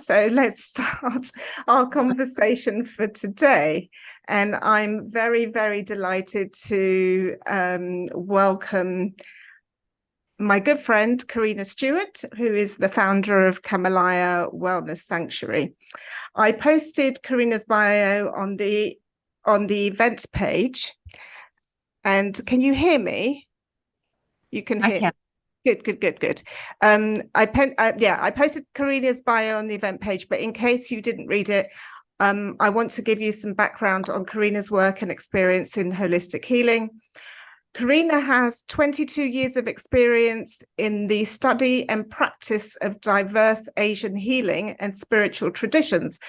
So let's start our conversation for today. And I'm very, very delighted to welcome my good friend, Karina Stewart, who is the founder of Kamalaya Wellness Sanctuary. I posted Karina's bio on the event page. And can you hear me? You can hear me. Good. I posted Karina's bio on the event page, but in case you didn't read it, I want to give you some background on Karina's work and experience in holistic healing. Karina has 22 years of experience in the study and practice of diverse Asian healing and spiritual traditions.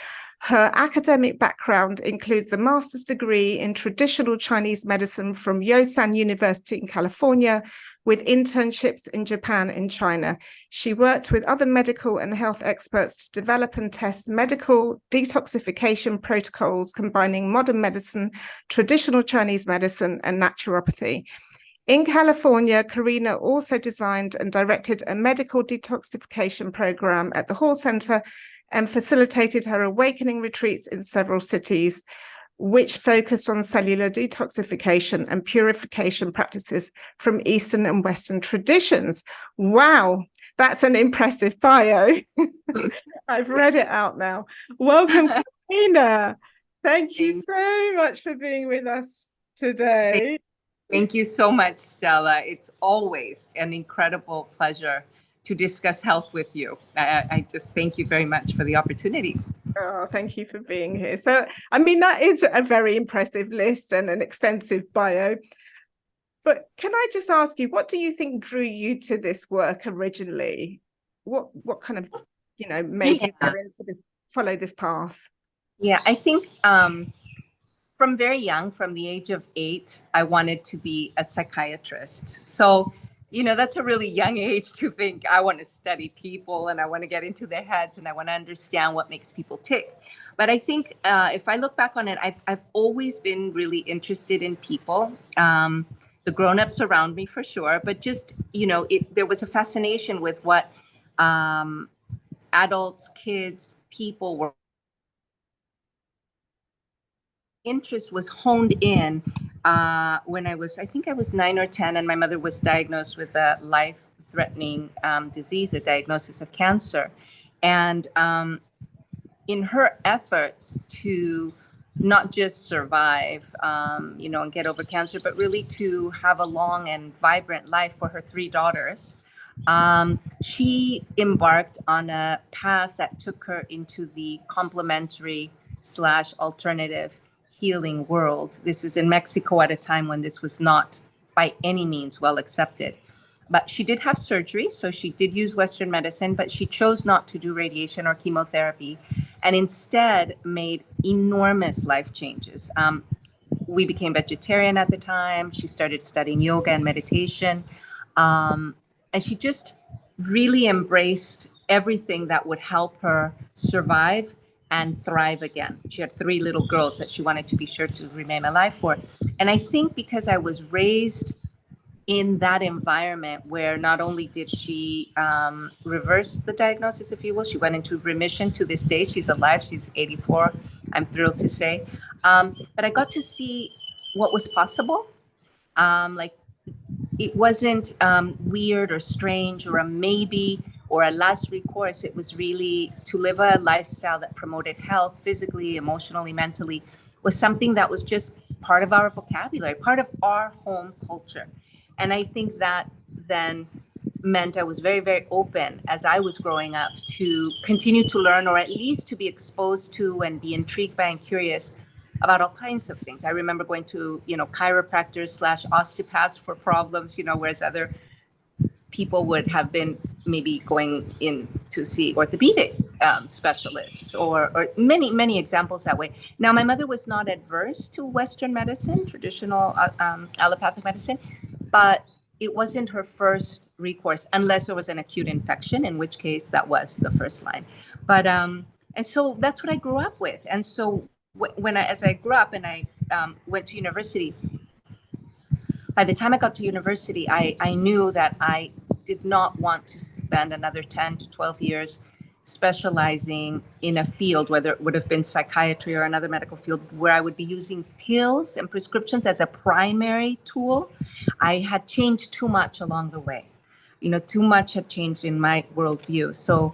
Her academic background includes a master's degree in traditional Chinese medicine from Yosan University in California, with internships in Japan and China. She worked with other medical and health experts to develop and test medical detoxification protocols combining modern medicine, traditional Chinese medicine, and naturopathy. In California, Karina also designed and directed a medical detoxification program at the Hall Center and facilitated her awakening retreats in several cities, which focused on cellular detoxification and purification practices from Eastern and Western traditions. Wow, that's an impressive bio. I've read it out now. Welcome, Karina. Thank you so much for being with us today. Thank you so much, Stella. It's always an incredible pleasure to discuss health with you. I just thank you very much for the opportunity. Oh, thank you for being here. So, I mean, that is a very impressive list and an extensive bio. But can I just ask you, what do you think drew you to this work originally? What kind of, made you go into this, follow this path? Yeah, I think from very young, from the age of 8, I wanted to be a psychiatrist. So, that's a really young age to think I want to study people and I want to get into their heads and I want to understand what makes people tick. But I think if I look back on it, I've always been really interested in people, the grown-ups around me for sure. But just, there was a fascination with what adults, kids, people were. Interest was honed in when I think I was 9 or 10, and my mother was diagnosed with a life-threatening disease, a diagnosis of cancer. And in her efforts to not just survive, and get over cancer, but really to have a long and vibrant life for her 3 daughters, she embarked on a path that took her into the complementary / alternative healing world. This is in Mexico at a time when this was not by any means well accepted. But she did have surgery, so she did use Western medicine, but she chose not to do radiation or chemotherapy and instead made enormous life changes. We became vegetarian at the time. She started studying yoga and meditation. And she just really embraced everything that would help her survive and thrive again. She had 3 little girls that she wanted to be sure to remain alive for. And I think because I was raised in that environment where not only did she reverse the diagnosis, if you will, she went into remission. To this day. She's alive. She's 84. I'm thrilled to say. But I got to see what was possible. It wasn't weird or strange or a maybe or a last recourse. It was really to live a lifestyle that promoted health physically, emotionally, mentally, was something that was just part of our vocabulary, part of our home culture. And I think that then meant I was very, very open as I was growing up to continue to learn, or at least to be exposed to and be intrigued by and curious about all kinds of things. I remember going to, chiropractors / osteopaths for problems, whereas other people would have been maybe going in to see orthopedic specialists or many, many examples that way. Now, my mother was not adverse to Western medicine, traditional allopathic medicine, but it wasn't her first recourse unless there was an acute infection, in which case that was the first line. But and so that's what I grew up with. And so as I grew up and I went to university, by the time I got to university, I knew that I did not want to spend another 10 to 12 years specializing in a field, whether it would have been psychiatry or another medical field, where I would be using pills and prescriptions as a primary tool, I had changed too much along the way. Too much had changed in my worldview. So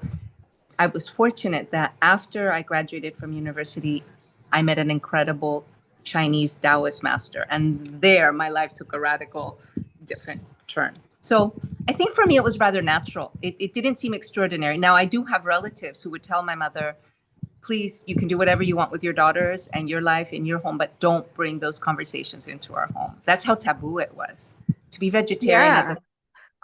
I was fortunate that after I graduated from university, I met an incredible Chinese Taoist master. And there my life took a radical different turn. So I think for me, it was rather natural. It didn't seem extraordinary. Now, I do have relatives who would tell my mother, please, you can do whatever you want with your daughters and your life in your home, but don't bring those conversations into our home. That's how taboo it was. To be vegetarian at Yeah. the,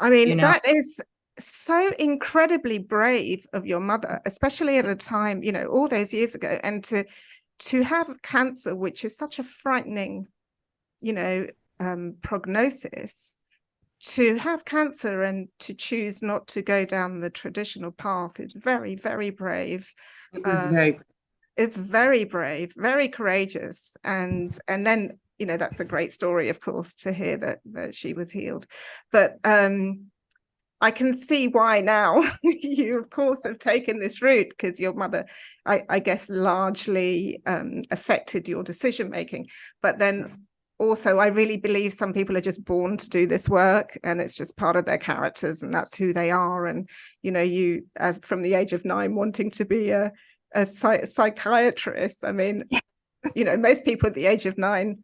I mean, that is so incredibly brave of your mother, especially at a time, all those years ago, and to have cancer, which is such a frightening, prognosis, to have cancer and to choose not to go down the traditional path is very, very brave. it was very, It's very brave, very courageous, and then that's a great story, of course, to hear that she was healed. But I can see why now you, of course, have taken this route, because your mother, I guess, largely affected your decision making. But then also, I really believe some people are just born to do this work, and it's just part of their characters, and that's who they are. And you, as from the age of 9, wanting to be a psychiatrist. I mean, most people at the age of 9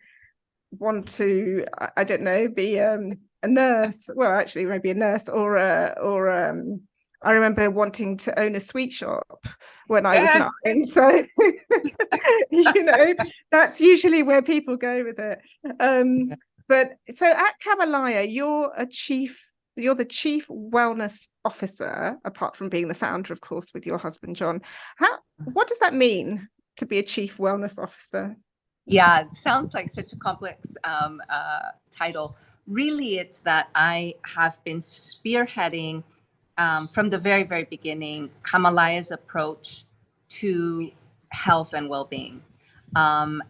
want to, I don't know, be a nurse. Well, actually, maybe a nurse or I remember wanting to own a sweet shop when I was 9. So, that's usually where people go with it. But so at Kamalaya, you're the chief wellness officer, apart from being the founder, of course, with your husband, John. What does that mean to be a chief wellness officer? Yeah, it sounds like such a complex title. Really, it's that I have been spearheading from the very, very beginning Kamalaya's approach to health and well-being,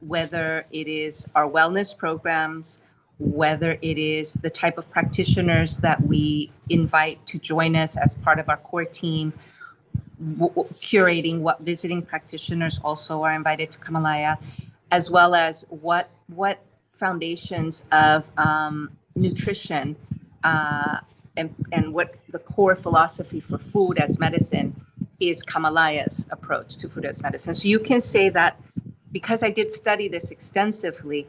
whether it is our wellness programs, whether it is the type of practitioners that we invite to join us as part of our core team, curating what visiting practitioners also are invited to Kamalaya, as well as what foundations of nutrition and what the core philosophy for food as medicine is Kamalaya's approach to food as medicine. So you can say that because I did study this extensively,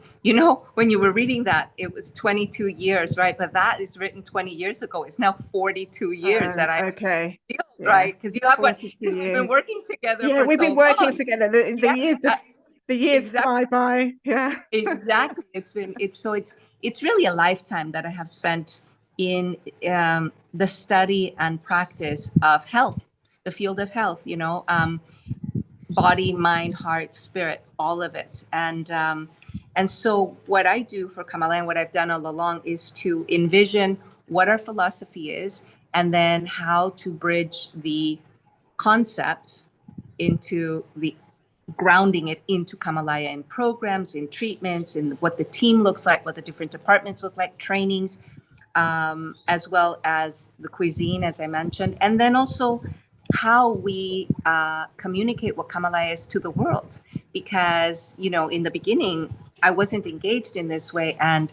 when you were reading that, it was 22 years, right? But that is written 20 years ago. It's now 42 years that I okay. feel, right? Because we've been working together for we've so been working long. together. The years fly by. Yeah. Exactly. It's really a lifetime that I have spent in the study and practice of health, the field of health, body, mind, heart, spirit, all of it. And so what I do for Kamala and what I've done all along is to envision what our philosophy is, and then how to bridge the concepts into the grounding it into Kamalaya in programs, in treatments, in what the team looks like, what the different departments look like, trainings, as well as the cuisine, as I mentioned, and then also how we communicate what Kamalaya is to the world. Because, in the beginning, I wasn't engaged in this way. And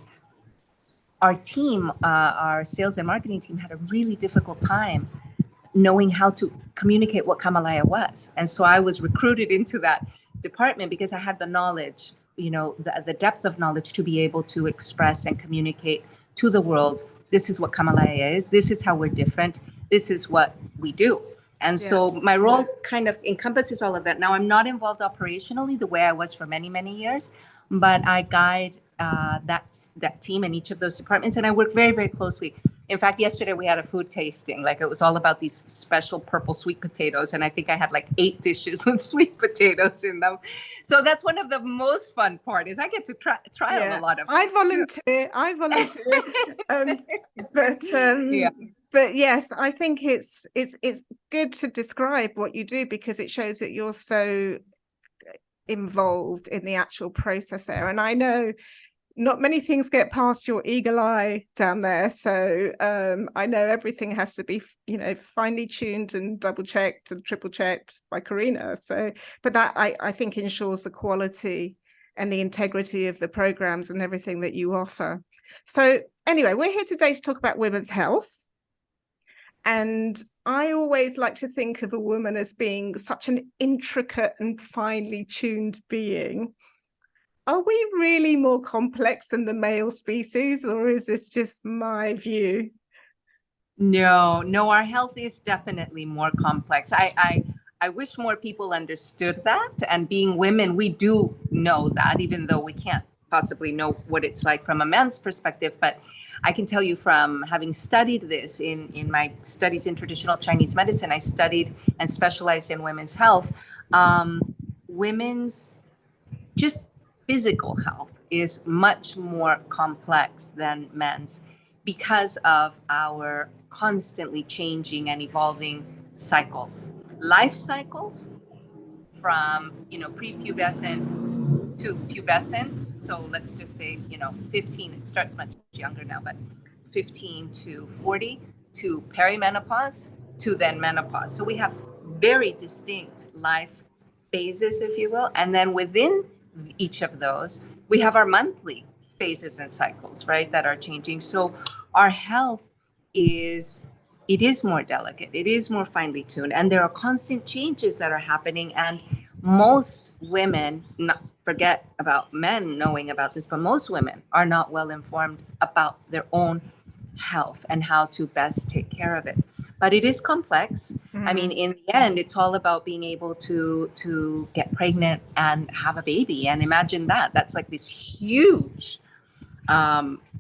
our team, our sales and marketing team, had a really difficult time knowing how to communicate what Kamalaya was. And so I was recruited into that department because I had the knowledge, the depth of knowledge to be able to express and communicate to the world, this is what Kamalaya is, this is how we're different, this is what we do. And so my role kind of encompasses all of that. Now, I'm not involved operationally the way I was for many, many years, but I guide that team in each of those departments, and I work very, very closely. In fact, yesterday we had a food tasting. Like, it was all about these special purple sweet potatoes, and I think I had like 8 dishes with sweet potatoes in them. So that's one of the most fun part is I get to try out a lot of. I volunteer. But yes, I think it's good to describe what you do, because it shows that you're so involved in the actual process there. And I know, not many things get past your eagle eye down there. So I know everything has to be, finely tuned and double checked and triple checked by Karina. So, but that I think ensures the quality and the integrity of the programs and everything that you offer. So anyway, we're here today to talk about women's health. And I always like to think of a woman as being such an intricate and finely tuned being. Are we really more complex than the male species, or is this just my view? No, our health is definitely more complex. I wish more people understood that. And being women, we do know that, even though we can't possibly know what it's like from a man's perspective. But I can tell you from having studied this in my studies in traditional Chinese medicine, I studied and specialized in women's health. Women's just physical health is much more complex than men's because of our constantly changing and evolving cycles, life cycles from prepubescent to pubescent. So let's just say 15. It starts much younger now, but 15 to 40 to perimenopause to then menopause. So we have very distinct life phases, if you will, and then within each of those, we have our monthly phases and cycles, right, that are changing. So our health is more delicate, it is more finely tuned, and there are constant changes that are happening. And most women, not forget about men knowing about this, but most women are not well informed about their own health and how to best take care of it. But it is complex. I mean, in the end, it's all about being able to get pregnant and have a baby. And imagine that's like this huge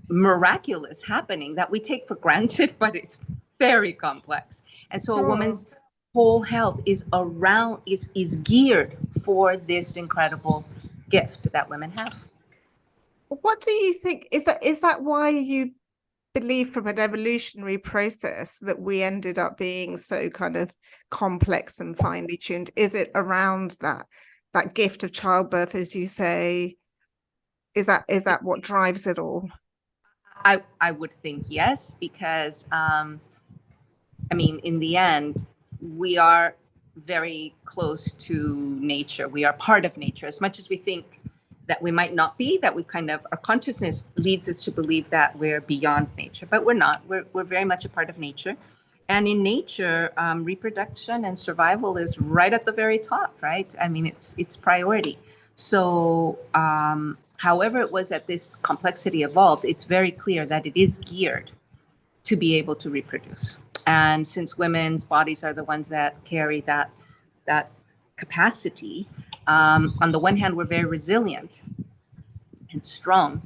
miraculous happening that we take for granted, but it's very complex. And so a woman's whole health is geared for this incredible gift that women have. What do you think? Is that why you believe from an evolutionary process that we ended up being so kind of complex and finely tuned? Is it around that gift of childbirth, as you say? Is that what drives it all? I would think yes, because I mean, in the end, we are very close to nature. We are part of nature. As much as we think that we might not be, that we kind of, our consciousness leads us to believe that we're beyond nature, but we're not. We're very much a part of nature. And in nature, reproduction and survival is right at the very top, right? I mean, it's priority. So, however it was that this complexity evolved, it's very clear that it is geared to be able to reproduce. And since women's bodies are the ones that carry that capacity, on the one hand, we're very resilient and strong,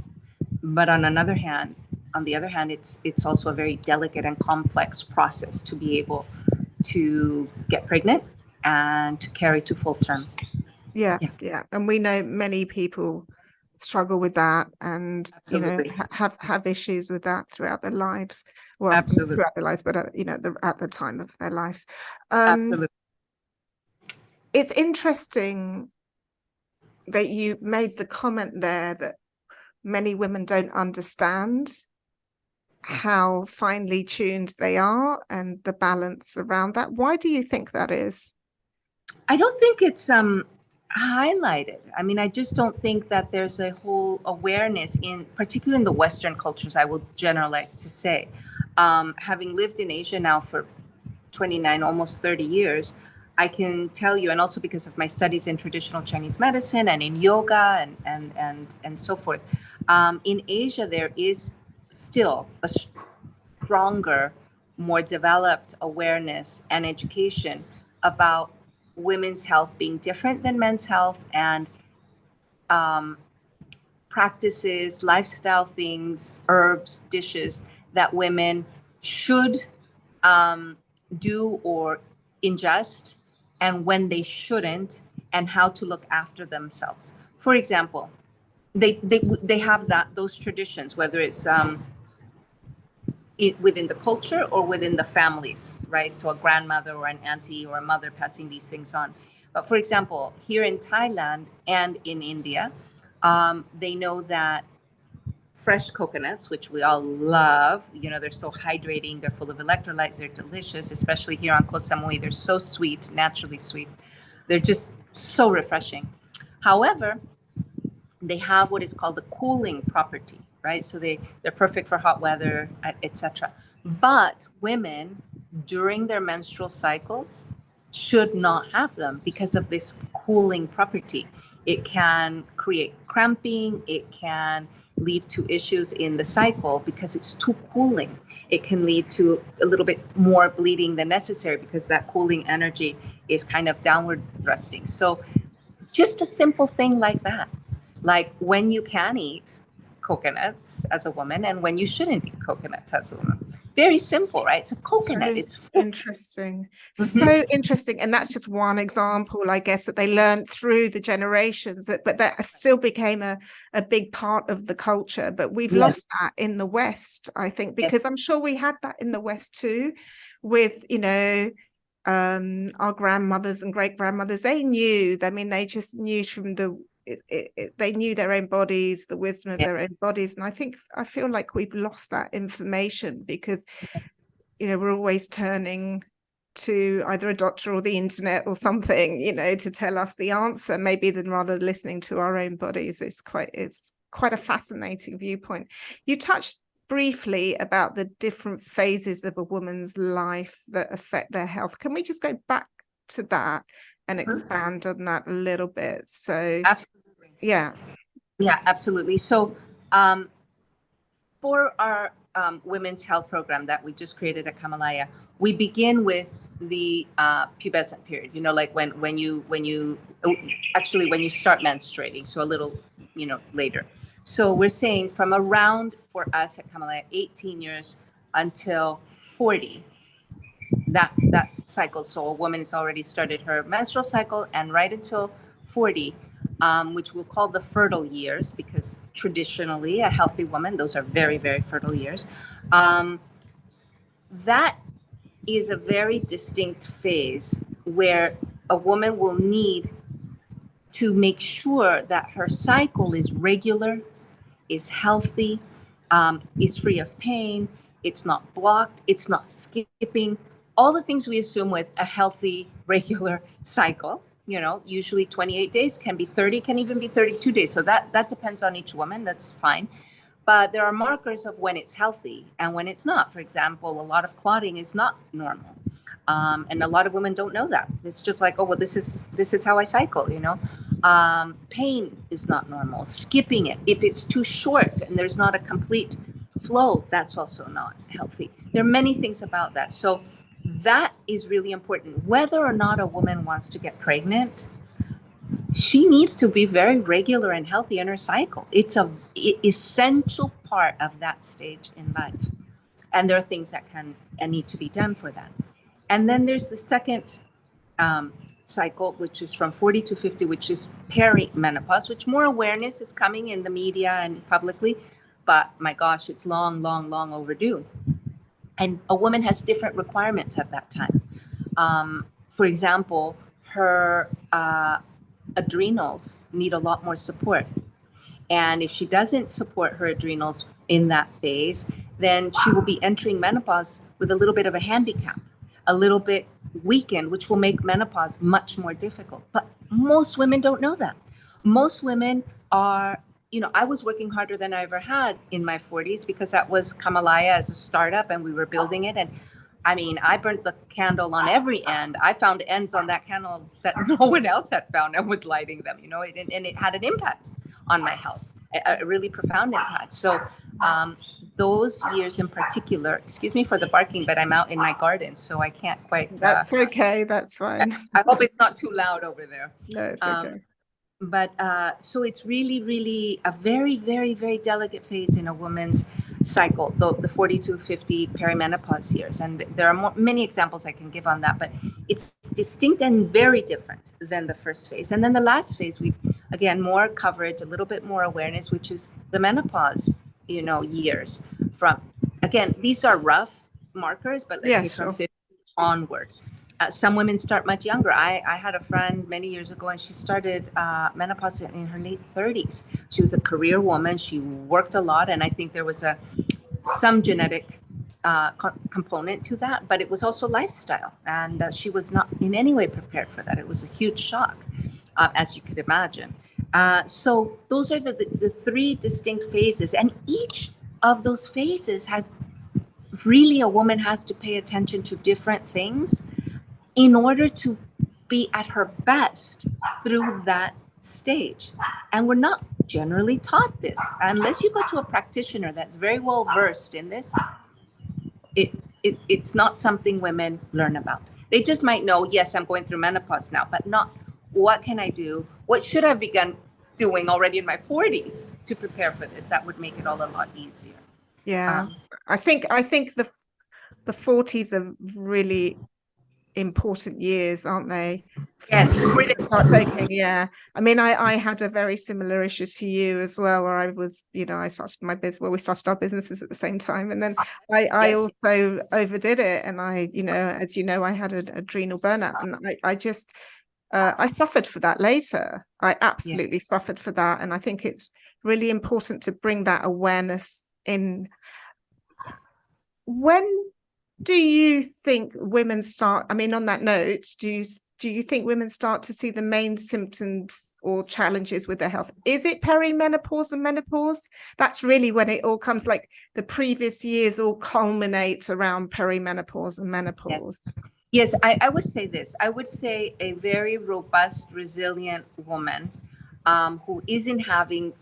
but on the other hand, it's also a very delicate and complex process to be able to get pregnant and to carry to full term. Yeah. And we know many people struggle with that and Absolutely. have issues with that throughout their lives. Well, Absolutely. throughout their lives, but at the time of their life. Absolutely. It's interesting that you made the comment there that many women don't understand how finely tuned they are and the balance around that. Why do you think that is? I don't think it's highlighted. I mean, I just don't think that there's a whole awareness particularly in the Western cultures, I will generalize to say. Having lived in Asia now for 29, almost 30 years, I can tell you, and also because of my studies in traditional Chinese medicine and in yoga and so forth, in Asia, there is still a stronger, more developed awareness and education about women's health being different than men's health, and practices, lifestyle things, herbs, dishes that women should do or ingest, and when they shouldn't, and how to look after themselves. For example, they have those traditions, whether it's within the culture or within the families, right? So a grandmother or an auntie or a mother passing these things on. But for example, here in Thailand and in India, they know that fresh coconuts, which we all love. You know, they're so hydrating. They're full of electrolytes. They're delicious, especially here on Koh Samui. They're so sweet, naturally sweet. They're just so refreshing. However, they have what is called the cooling property, right? So they're perfect for hot weather, etc. But women during their menstrual cycles should not have them because of this cooling property. It can create cramping. It can lead to issues in the cycle because it's too cooling. It can lead to a little bit more bleeding than necessary because that cooling energy is kind of downward thrusting. So just a simple thing like that, like when you can eat coconuts as a woman and when you shouldn't eat coconuts as a woman. Very simple, right? It's a coconut. So It's interesting. Mhm. So interesting. And that's just one example, I guess, that they learned through the generations, but that still became a big part of the culture. But we've Yes. lost that in the West, I think, because I'm sure we had that in the West too, with, you know, our grandmothers and great grandmothers. They knew, I mean, they just knew from they knew their own bodies, the wisdom of their own bodies. And I feel like we've lost that information because, you know, we're always turning to either a doctor or the internet or something, you know, to tell us the answer, maybe than rather listening to our own bodies. It's quite a fascinating viewpoint. You touched briefly about the different phases of a woman's life that affect their health. Can we just go back to that and expand on that a little bit? So Absolutely. yeah Absolutely. So for our women's health program that we just created at Kamalaya, we begin with the pubescent period, you know, like when you actually when you start menstruating, so a little, you know, later. So we're saying from around, for us at Kamalaya, 18 years until 40, that cycle. So a woman has already started her menstrual cycle, and right until 40, which we'll call the fertile years, because traditionally a healthy woman, those are very, very fertile years. That is a very distinct phase where a woman will need to make sure that her cycle is regular, is healthy, is free of pain, it's not blocked, it's not skipping. All the things we assume with a healthy, regular cycle, you know, usually 28 days, can be 30, can even be 32 days. So that depends on each woman, that's fine. But there are markers of when it's healthy and when it's not. For example, a lot of clotting is not normal. And a lot of women don't know that. It's just like, oh, well, this is how I cycle, you know. Pain is not normal. Skipping it, if it's too short and there's not a complete flow, that's also not healthy. There are many things about that. So that is really important. Whether or not a woman wants to get pregnant, she needs to be very regular and healthy in her cycle. It's an essential part of that stage in life. And there are things that can and need to be done for that. And then there's the second cycle, which is from 40 to 50, which is peri-menopause, which more awareness is coming in the media and publicly. But my gosh, it's long, long, long overdue. And a woman has different requirements at that time. For example, her adrenals need a lot more support. And if she doesn't support her adrenals in that phase, then she will be entering menopause with a little bit of a handicap, a little bit weakened, which will make menopause much more difficult. But most women don't know that. Most women are, you know, I was working harder than I ever had in my 40s because that was Kamalaya as a startup and we were building it. And I mean, I burnt the candle on every end. I found ends on that candle that no one else had found and was lighting them, you know, and it had an impact on my health, a really profound impact. So those years in particular, excuse me for the barking, but I'm out in my garden, so I can't quite. That's okay. That's fine. I hope it's not too loud over there. No, it's okay. But so it's really, really a very, very, very delicate phase in a woman's cycle, the 40 to 50 perimenopause years. And there are many examples I can give on that, but it's distinct and very different than the first phase. And then the last phase, we've, again, more coverage, a little bit more awareness, which is the menopause, you know, years. From, again, these are rough markers, but let's say from 50 onward. Some women start much younger. I had a friend many years ago, and she started menopause in her late 30s. She was a career woman. She worked a lot, and I think there was some genetic component to that, but it was also lifestyle, and she was not in any way prepared for that. It was a huge shock, as you could imagine. So those are the three distinct phases, and each of those phases has really, a woman has to pay attention to different things in order to be at her best through that stage. And we're not generally taught this. Unless you go to a practitioner that's very well versed in this, it's not something women learn about. They just might know, yes, I'm going through menopause now, but not what can I do? What should I have begun doing already in my 40s to prepare for this? That would make it all a lot easier. Yeah. I think the 40s are really important years, aren't they? Yes, To start taking, yeah. I mean, I had a very similar issue to you as well, where I was, I started my business, well, we started our businesses at the same time, and then I also overdid it, and I, as you know, I had an adrenal burnout, and I just I suffered for that later. I absolutely suffered for that, and I think it's really important to bring that awareness in. When do you think women start, I mean, on that note, do you think women start to see the main symptoms or challenges with their health? Is it perimenopause and menopause? That's really when it all comes, like the previous years all culminate around perimenopause and menopause. Yes, I would say this. I would say a very robust, resilient woman who isn't having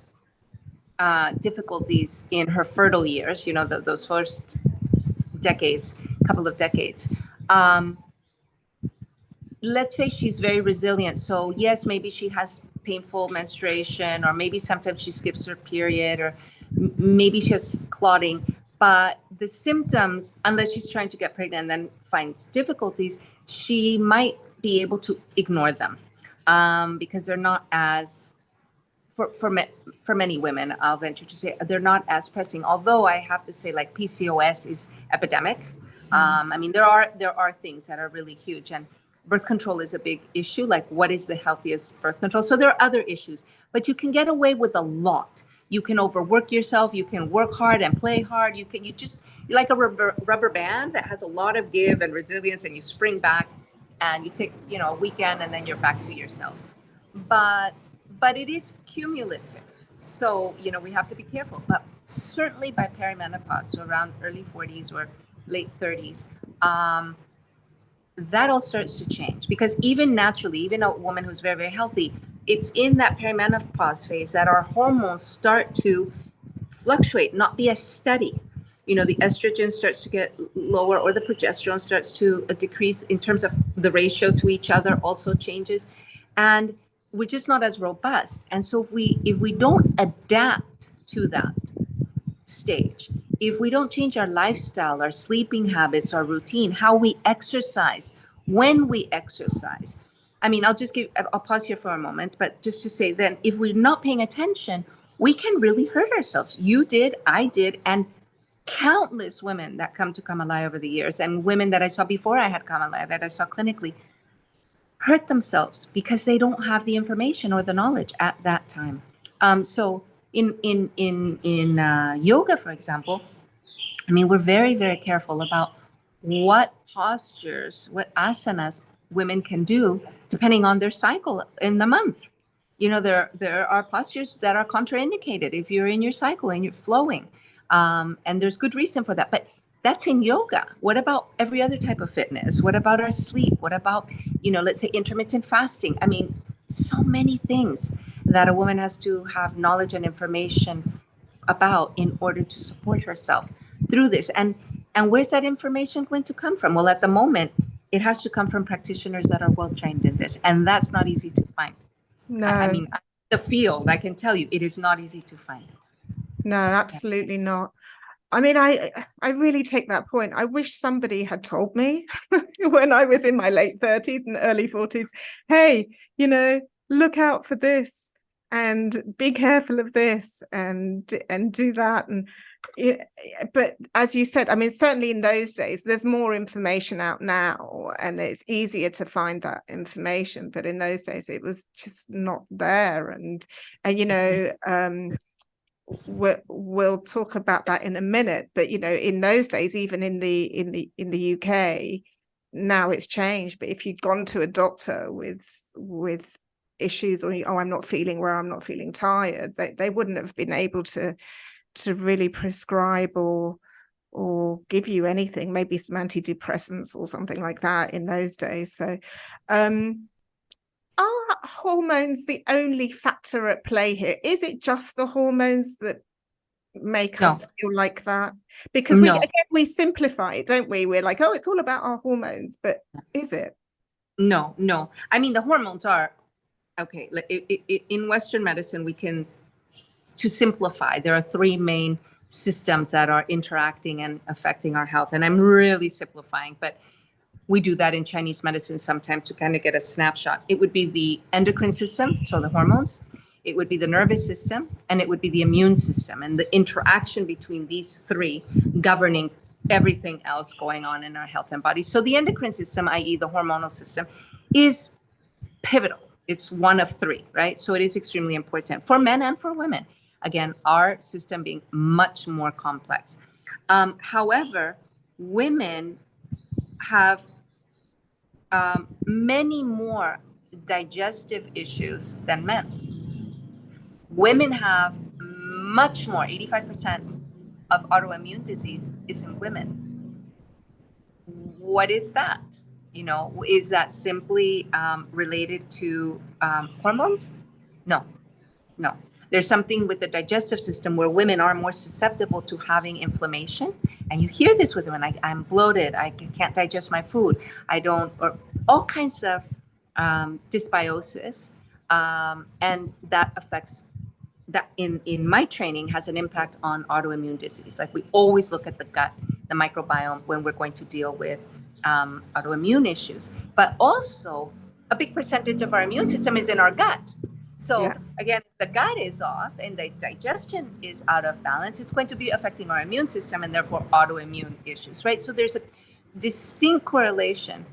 difficulties in her fertile years, those first couple of decades. Let's say she's very resilient. So yes, maybe she has painful menstruation, or maybe sometimes she skips her period, or maybe she has clotting. But the symptoms, unless she's trying to get pregnant and then finds difficulties, she might be able to ignore them because they're not as, for many women, I'll venture to say, they're not as pressing. Although I have to say, like, PCOS is epidemic. I mean, there are things that are really huge, and birth control is a big issue. Like, what is the healthiest birth control? So there are other issues, but you can get away with a lot. You can overwork yourself. You can work hard and play hard. You're like a rubber band that has a lot of give and resilience, and you spring back, and you take, a weekend, and then you're back to yourself. But it is cumulative. So, we have to be careful. But certainly by perimenopause, so around early 40s or late 30s, that all starts to change, because even naturally, even a woman who's very, very healthy, it's in that perimenopause phase that our hormones start to fluctuate, not be as steady. The estrogen starts to get lower, or the progesterone starts to decrease in terms of the ratio to each other also changes. And we're just not as robust. And so if we don't adapt to that stage, if we don't change our lifestyle, our sleeping habits, our routine, how we exercise, when we exercise. I mean, I'll pause here for a moment, but just to say, then if we're not paying attention, we can really hurt ourselves. You did, I did, and countless women that come to Kamalaya over the years, and women that I saw before I had Kamalaya, that I saw clinically, hurt themselves because they don't have the information or the knowledge at that time. So in yoga, for example, I mean, we're very, very careful about what postures, what asanas women can do depending on their cycle in the month. There are postures that are contraindicated if you're in your cycle and you're flowing. And there's good reason for that. But that's in yoga. What about every other type of fitness? What about our sleep? What about, let's say, intermittent fasting? I mean, so many things that a woman has to have knowledge and information about in order to support herself through this. And where's that information going to come from? Well, at the moment, it has to come from practitioners that are well trained in this. And that's not easy to find. No. I mean, the field, I can tell you, it is not easy to find. No, absolutely not. I mean, I really take that point. I wish somebody had told me when I was in my late 30s and early 40s, hey, look out for this and be careful of this and do that. And But as you said, I mean, certainly in those days, there's more information out now, and it's easier to find that information. But in those days, it was just not there. And we'll talk about that in a minute. But in those days, even in the UK, now it's changed. But if you'd gone to a doctor with issues, or I'm not feeling well, I'm not feeling tired, they wouldn't have been able to really prescribe or give you anything, maybe some antidepressants or something like that in those days. So are hormones the only factor at play here? Is it just the hormones that make us feel like that? Because we simplify it, don't we? We're like, oh, it's all about our hormones, but is it? No. I mean, the hormones are okay. In Western medicine, to simplify, there are three main systems that are interacting and affecting our health. And I'm really simplifying, but we do that in Chinese medicine sometimes to kind of get a snapshot. It would be the endocrine system, so the hormones. It would be the nervous system, and it would be the immune system. And the interaction between these three governing everything else going on in our health and body. So the endocrine system, i.e. the hormonal system, is pivotal. It's one of three, right? So it is extremely important for men and for women. Again, our system being much more complex. However, women have many more digestive issues than men. Women have much more, 85% of autoimmune disease is in women. What is that? Is that simply related to hormones? No. There's something with the digestive system where women are more susceptible to having inflammation. And you hear this with women, I'm bloated, I can't digest my food, or all kinds of dysbiosis. And that affects, that in my training has an impact on autoimmune disease. Like, we always look at the gut, the microbiome, when we're going to deal with autoimmune issues. But also, a big percentage of our immune system is in our gut. So again, the gut is off and the digestion is out of balance, it's going to be affecting our immune system and therefore autoimmune issues, right? So there's a distinct correlation.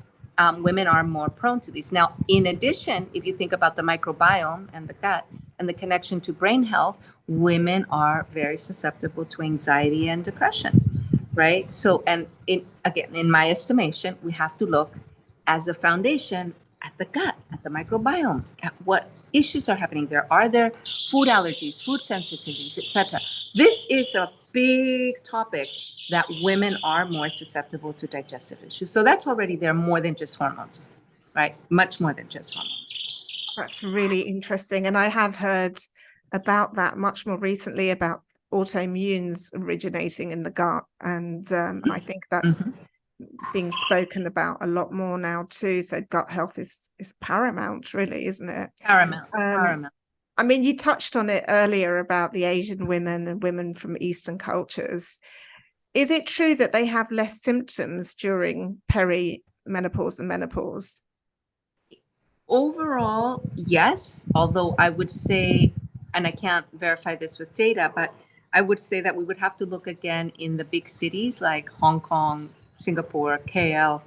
Women are more prone to these. Now, in addition, if you think about the microbiome and the gut and the connection to brain health, women are very susceptible to anxiety and depression, right? So, and in my estimation, we have to look as a foundation at the gut, at the microbiome, at what issues are happening there. Are there food allergies, food sensitivities, etc.? This is a big topic, that women are more susceptible to digestive issues. So that's already there, more than just hormones, right? Much more than just hormones. That's really interesting. And I have heard about that much more recently, about autoimmunes originating in the gut. And I think that's being spoken about a lot more now too. So gut health is paramount, really, isn't it? Paramount. I mean, you touched on it earlier about the Asian women and women from Eastern cultures. Is it true that they have less symptoms during peri-menopause and menopause? Overall, yes. Although I would say, and I can't verify this with data, but I would say that we would have to look again in the big cities like Hong Kong, Singapore, KL,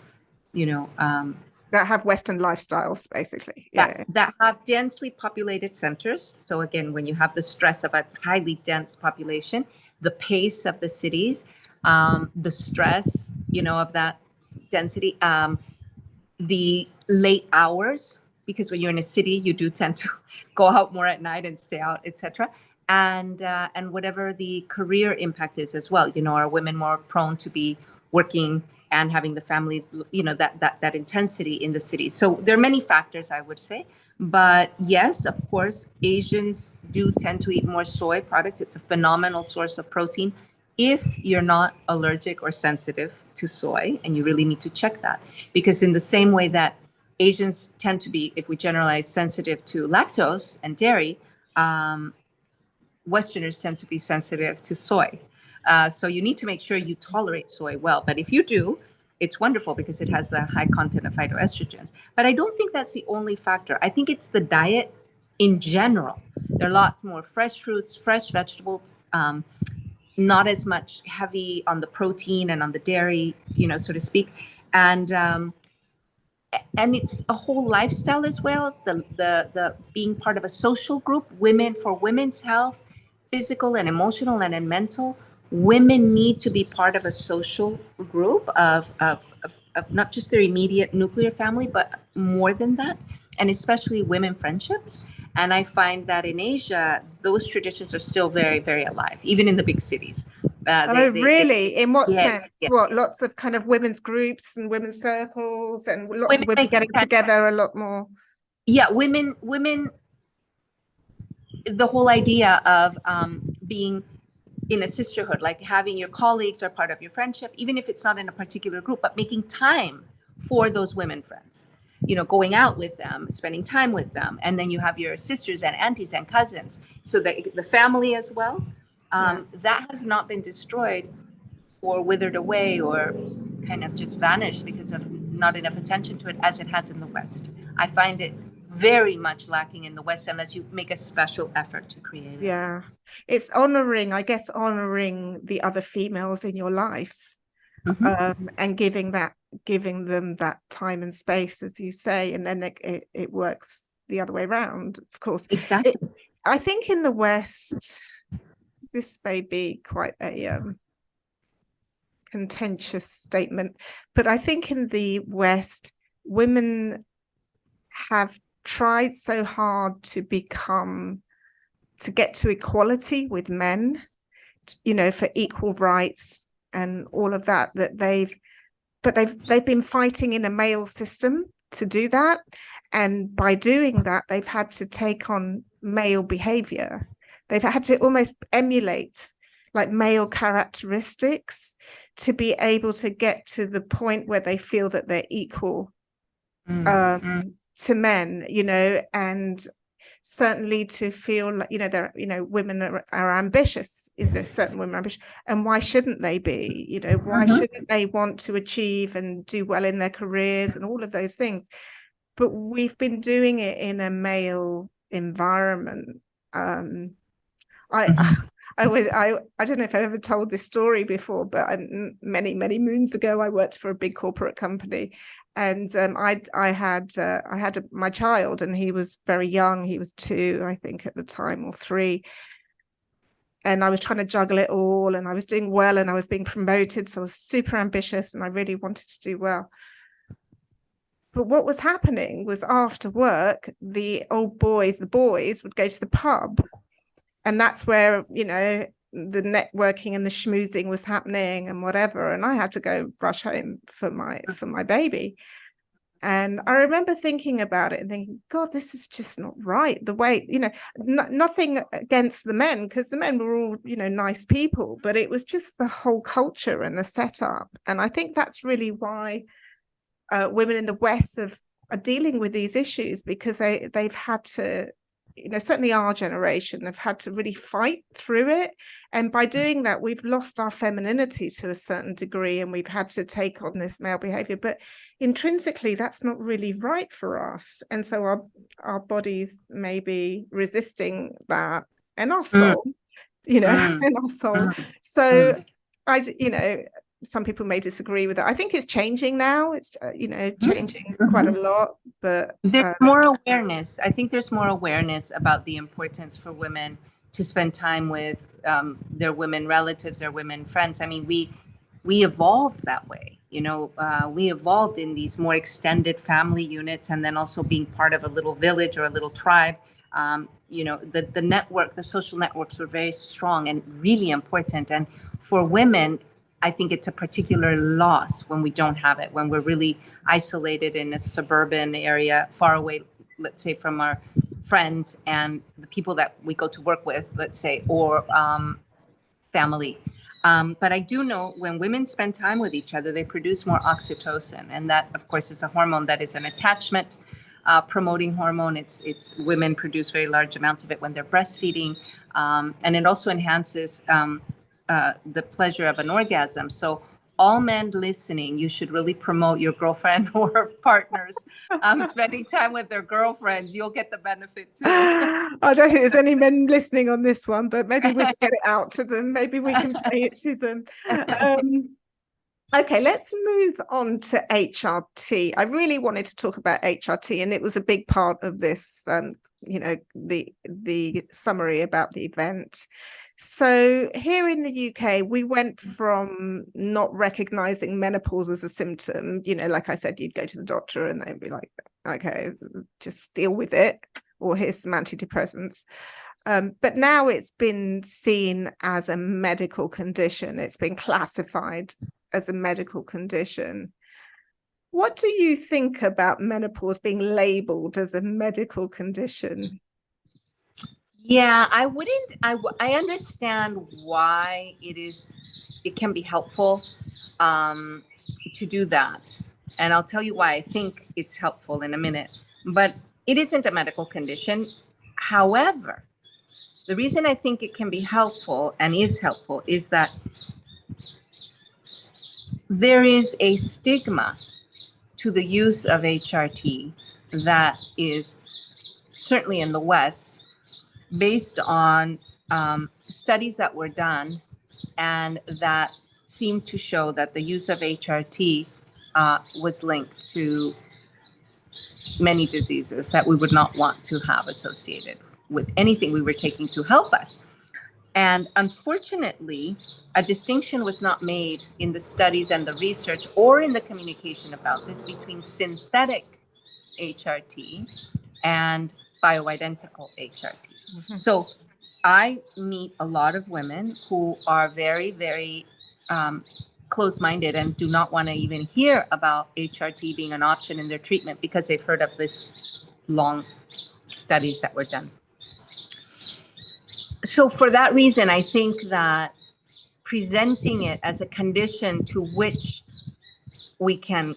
that have Western lifestyles, basically. That have densely populated centers. So again, when you have the stress of a highly dense population, the pace of the cities, the stress, of that density, the late hours, because when you're in a city, you do tend to go out more at night and stay out, etc. And whatever the career impact is as well. Are women more prone to be working and having the family, that intensity in the city? So there are many factors, I would say. But yes, of course, Asians do tend to eat more soy products. It's a phenomenal source of protein if you're not allergic or sensitive to soy, and you really need to check that. Because in the same way that Asians tend to be, if we generalize, sensitive to lactose and dairy, Westerners tend to be sensitive to soy. So you need to make sure you tolerate soy well. But if you do, it's wonderful because it has the high content of phytoestrogens. But I don't think that's the only factor. I think it's the diet in general. There are lots more fresh fruits, fresh vegetables, not as much heavy on the protein and on the dairy, so to speak. And it's a whole lifestyle as well. The being part of a social group, women, for women's health, physical and emotional and mental, women need to be part of a social group of not just their immediate nuclear family, but more than that, and especially women friendships. And I find that in Asia, those traditions are still very, very alive, even in the big cities. Oh, really? In what yeah, sense? yeah. What, lots of kind of women's groups and women's circles and lots of women getting friends. together a lot more? Yeah, women, the whole idea of being in a sisterhood, like having your colleagues are part of your friendship, even if it's not in a particular group, but making time for those women friends, going out with them, spending time with them. And then you have your sisters and aunties and cousins, so that the family as well. That has not been destroyed or withered away or kind of just vanished because of not enough attention to it as it has in the West. I find it very much lacking in the West unless you make a special effort to create it. Yeah, it's honoring, I guess, honoring the other females in your life, and giving them that time and space, as you say, and then it works the other way around, of course. Exactly. I think in the West, this may be quite a contentious statement, but I think in the West, women have tried so hard to get to equality with men, for equal rights and all of that they've been fighting in a male system to do that, and by doing that they've had to take on male behavior. They've had to almost emulate like male characteristics to be able to get to the point where they feel that they're equal to men, and certainly to feel like, they're, women are ambitious, certain women are ambitious, and why shouldn't they be, why shouldn't they want to achieve and do well in their careers and all of those things? But we've been doing it in a male environment. I don't know if I've ever told this story before, but many moons ago I worked for a big corporate company, and I had my child, and he was very young. He was 2, I think, at the time, or 3. And I was trying to juggle it all, and I was doing well, and I was being promoted, so I was super ambitious, and I really wanted to do well. But what was happening was after work, the boys would go to the pub. And that's where, the networking and the schmoozing was happening and whatever. And I had to go rush home for my baby. And I remember thinking about it and thinking, God, this is just not right. The way, nothing against the men, because the men were all, nice people, but it was just the whole culture and the setup. And I think that's really why women in the West are dealing with these issues, because they've had to, certainly our generation have had to really fight through it. And by doing that, we've lost our femininity to a certain degree, and we've had to take on this male behavior. But intrinsically, that's not really right for us. And so our bodies may be resisting that, and our soul, and our soul. So some people may disagree with it. I think it's changing now. It's changing quite a lot, but there's more awareness. I think there's more awareness about the importance for women to spend time with their women relatives, their women friends. I mean, we evolved that way. We evolved in these more extended family units, and then also being part of a little village or a little tribe. The network, the social networks were very strong and really important. And for women, I think it's a particular loss when we don't have it, when we're really isolated in a suburban area, far away, let's say, from our friends and the people that we go to work with, let's say, or family. But I do know when women spend time with each other, they produce more oxytocin. And that, of course, is a hormone that is an attachment promoting hormone. It's women produce very large amounts of it when they're breastfeeding. And it also enhances the pleasure of an orgasm. So all men listening, you should really promote your girlfriend or partners spending time with their girlfriends. You'll get the benefit too. I don't think there's any men listening on this one, but maybe we should get it out to them. Maybe we can play it to them. Okay, let's move on to HRT. I really wanted to talk about HRT, and it was a big part of this, the summary about the event. So here in the UK, we went from not recognizing menopause as a symptom. Like I said, you'd go to the doctor and they'd be like, okay, just deal with it, or here's some antidepressants. But now it's been seen as a medical condition. It's been classified as a medical condition. What do you think about menopause being labeled as a medical condition? Yeah, I understand why it can be helpful to do that. And I'll tell you why I think it's helpful in a minute. But it isn't a medical condition. However, the reason I think it can be helpful and is helpful is that there is a stigma to the use of HRT that is certainly in the West based on studies that were done and that seemed to show that the use of HRT was linked to many diseases that we would not want to have associated with anything we were taking to help us. And unfortunately, a distinction was not made in the studies and the research or in the communication about this between synthetic HRT and bioidentical HRT. Mm-hmm. So I meet a lot of women who are very, very close-minded and do not want to even hear about HRT being an option in their treatment because they've heard of this long studies that were done. So for that reason, I think that presenting it as a condition to which we can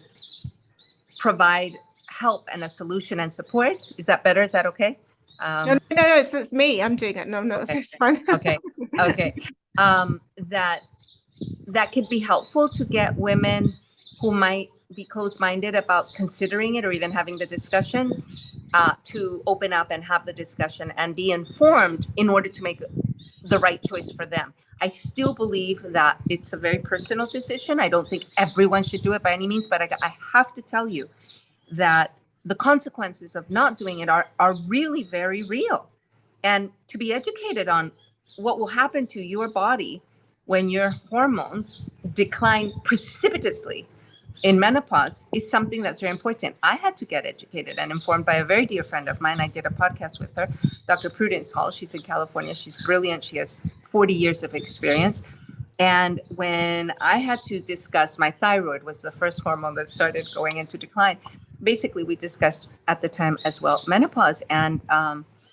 provide help and a solution and support, is that better? Is that okay? No, it's me. I'm doing it. No, okay. It's fine. Okay. That could be helpful to get women who might be closed-minded about considering it or even having the discussion to open up and have the discussion and be informed in order to make the right choice for them. I still believe that it's a very personal decision. I don't think everyone should do it by any means, but I have to tell you that the consequences of not doing it are really very real. And to be educated on what will happen to your body when your hormones decline precipitously in menopause is something that's very important. I had to get educated and informed by a very dear friend of mine. I did a podcast with her, Dr. Prudence Hall. She's in California. She's brilliant. She has 40 years of experience. And when I had to discuss, my thyroid was the first hormone that started going into decline. Basically, we discussed at the time as well menopause. And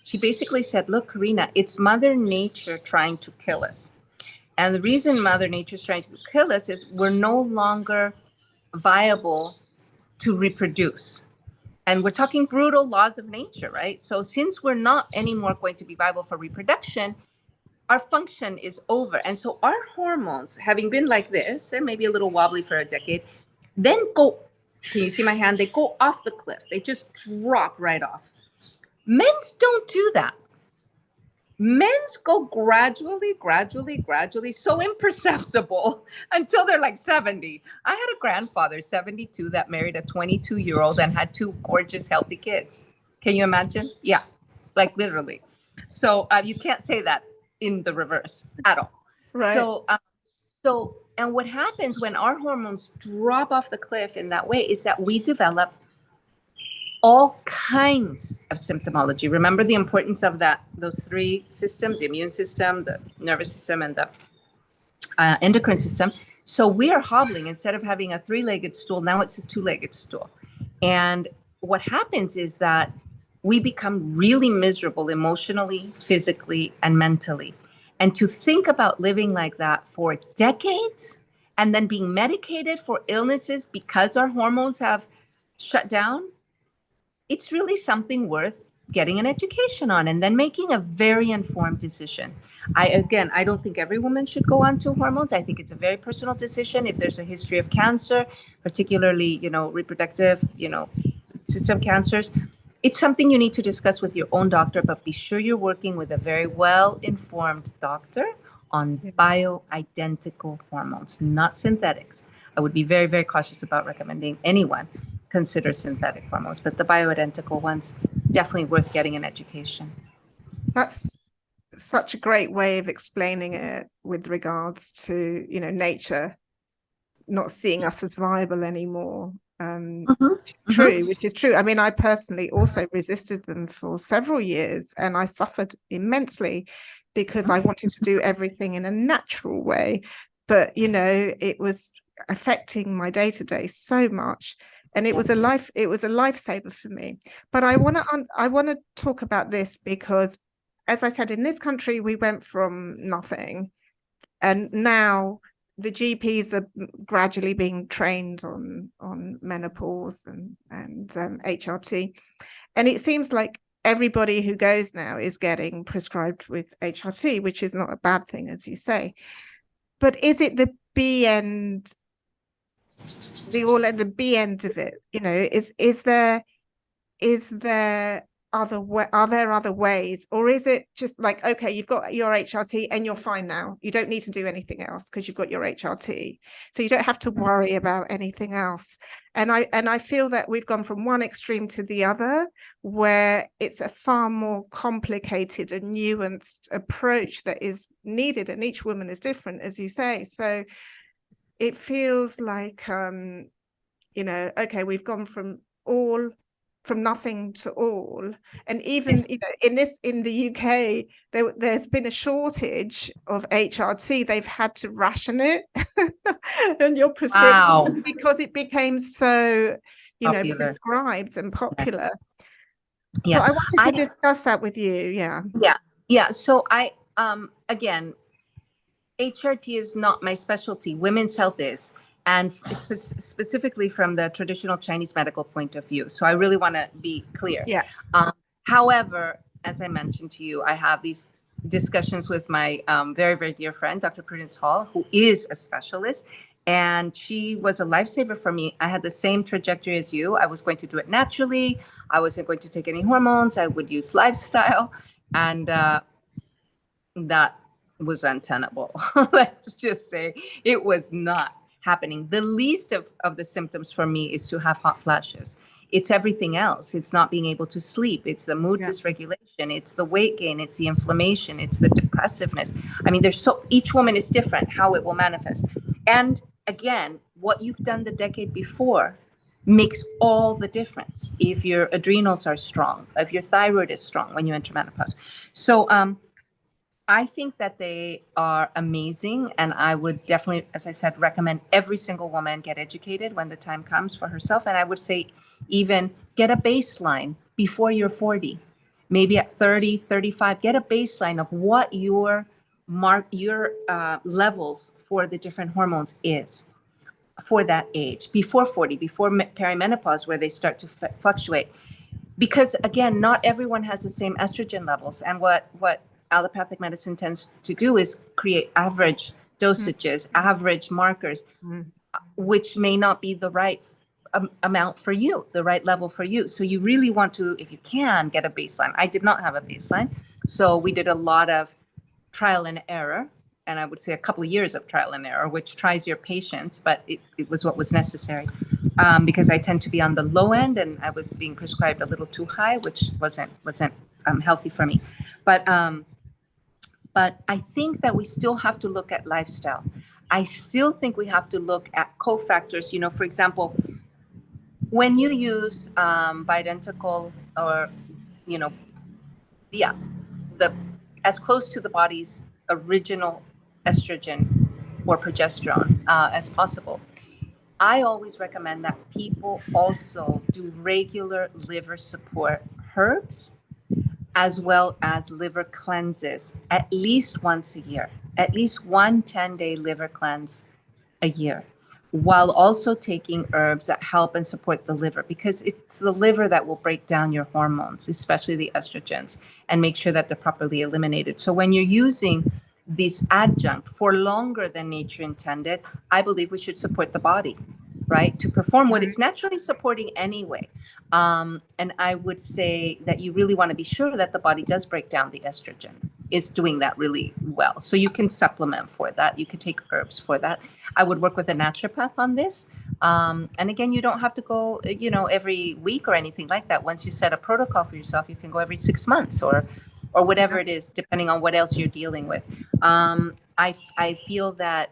she basically said, look, Karina, it's Mother Nature trying to kill us. And the reason Mother Nature is trying to kill us is we're no longer viable to reproduce. And we're talking brutal laws of nature, right? So since we're not anymore going to be viable for reproduction, our function is over. And so our hormones, having been like this, and maybe a little wobbly for a decade, then go, can you see my hand? They go off the cliff. They just drop right off. Men's don't do that. Men's go gradually, so imperceptible until they're like 70. I had a grandfather, 72, that married a 22-year-old and had 2 gorgeous, healthy kids. Can you imagine? Yeah, like literally. So you can't say that in the reverse at all. Right. So, and what happens when our hormones drop off the cliff in that way is that we develop all kinds of symptomology. Remember the importance of those 3 systems, the immune system, the nervous system, and the endocrine system. So we are hobbling. Instead of having a 3-legged stool, now it's a 2-legged stool. And what happens is that we become really miserable emotionally, physically, and mentally. And to think about living like that for decades and then being medicated for illnesses because our hormones have shut down, it's really something worth getting an education on, and then making a very informed decision. I don't think every woman should go on to hormones. I think it's a very personal decision. If there's a history of cancer, particularly, reproductive, system cancers, it's something you need to discuss with your own doctor, but be sure you're working with a very well-informed doctor on Yes. bioidentical hormones, not synthetics. I would be very, very cautious about recommending anyone consider synthetic hormones, but the bioidentical ones, definitely worth getting an education. That's such a great way of explaining it with regards to, nature not seeing us as viable anymore. Which is true. I mean, I personally also resisted them for several years, and I suffered immensely because I wanted to do everything in a natural way. But, it was affecting my day-to-day so much. And it was a lifesaver for me. But I want to talk about this because, as I said, in this country, we went from nothing, and now the GPs are gradually being trained on menopause and HRT, and it seems like everybody who goes now is getting prescribed with HRT, which is not a bad thing, as you say. But is it the B end, the B end of it? Is there are there other ways, or is it just like, okay, you've got your HRT and you're fine now, you don't need to do anything else because you've got your HRT, so you don't have to worry about anything else? And I feel that we've gone from one extreme to the other, where it's a far more complicated and nuanced approach that is needed, and each woman is different, as you say. So it feels like okay, we've gone from nothing to all. And even in the UK, there's been a shortage of HRT. They've had to ration it and your prescription, because it became so prescribed and popular. So I wanted to discuss that with you. Yeah So I again, HRT is not my specialty. Women's health is, and specifically from the traditional Chinese medical point of view. So I really want to be clear. However, as I mentioned to you, I have these discussions with my very, very dear friend, Dr. Prudence Hall, who is a specialist, and she was a lifesaver for me. I had the same trajectory as you. I was going to do it naturally. I wasn't going to take any hormones. I would use lifestyle, and that was untenable. Let's just say it was not happening. The least of the symptoms for me is to have hot flashes. It's everything else. It's not being able to sleep. It's the mood dysregulation. It's the weight gain. It's the inflammation. It's the depressiveness. I mean, each woman is different how it will manifest. And again, what you've done the decade before makes all the difference. If your adrenals are strong, if your thyroid is strong when you enter menopause. So, I think that they are amazing, and I would definitely, as I said, recommend every single woman get educated when the time comes for herself. And I would say even get a baseline before you're 40, maybe at 30, 35, get a baseline of what your levels for the different hormones is for that age, before 40, before perimenopause, where they start to fluctuate. Because again, not everyone has the same estrogen levels, and what allopathic medicine tends to do is create average dosages, average markers, which may not be the right amount for you, the right level for you. So you really want to, if you can, get a baseline. I did not have a baseline. So we did a lot of trial and error, and I would say a couple of years of trial and error, which tries your patience, but it was what was necessary. Because I tend to be on the low end, and I was being prescribed a little too high, which wasn't healthy for me. But I think that we still have to look at lifestyle. I still think we have to look at cofactors. For example, when you use bioidentical, or, as close to the body's original estrogen or progesterone as possible, I always recommend that people also do regular liver support herbs, as well as liver cleanses at least once a year, at least one 10-day liver cleanse a year. while also taking herbs that help and support the liver, because it's the liver that will break down your hormones, especially the estrogens, and make sure that they're properly eliminated. So when you're using this adjunct for longer than nature intended, I believe we should support the body, right, to perform what it's naturally supporting anyway. And I would say that you really want to be sure that the body does break down the estrogen, is doing that really well. So you can supplement for that. You can take herbs for that. I would work with a naturopath on this. And again, you don't have to go, every week or anything like that. Once you set a protocol for yourself, you can go every 6 months or whatever it is, depending on what else you're dealing with. I feel that,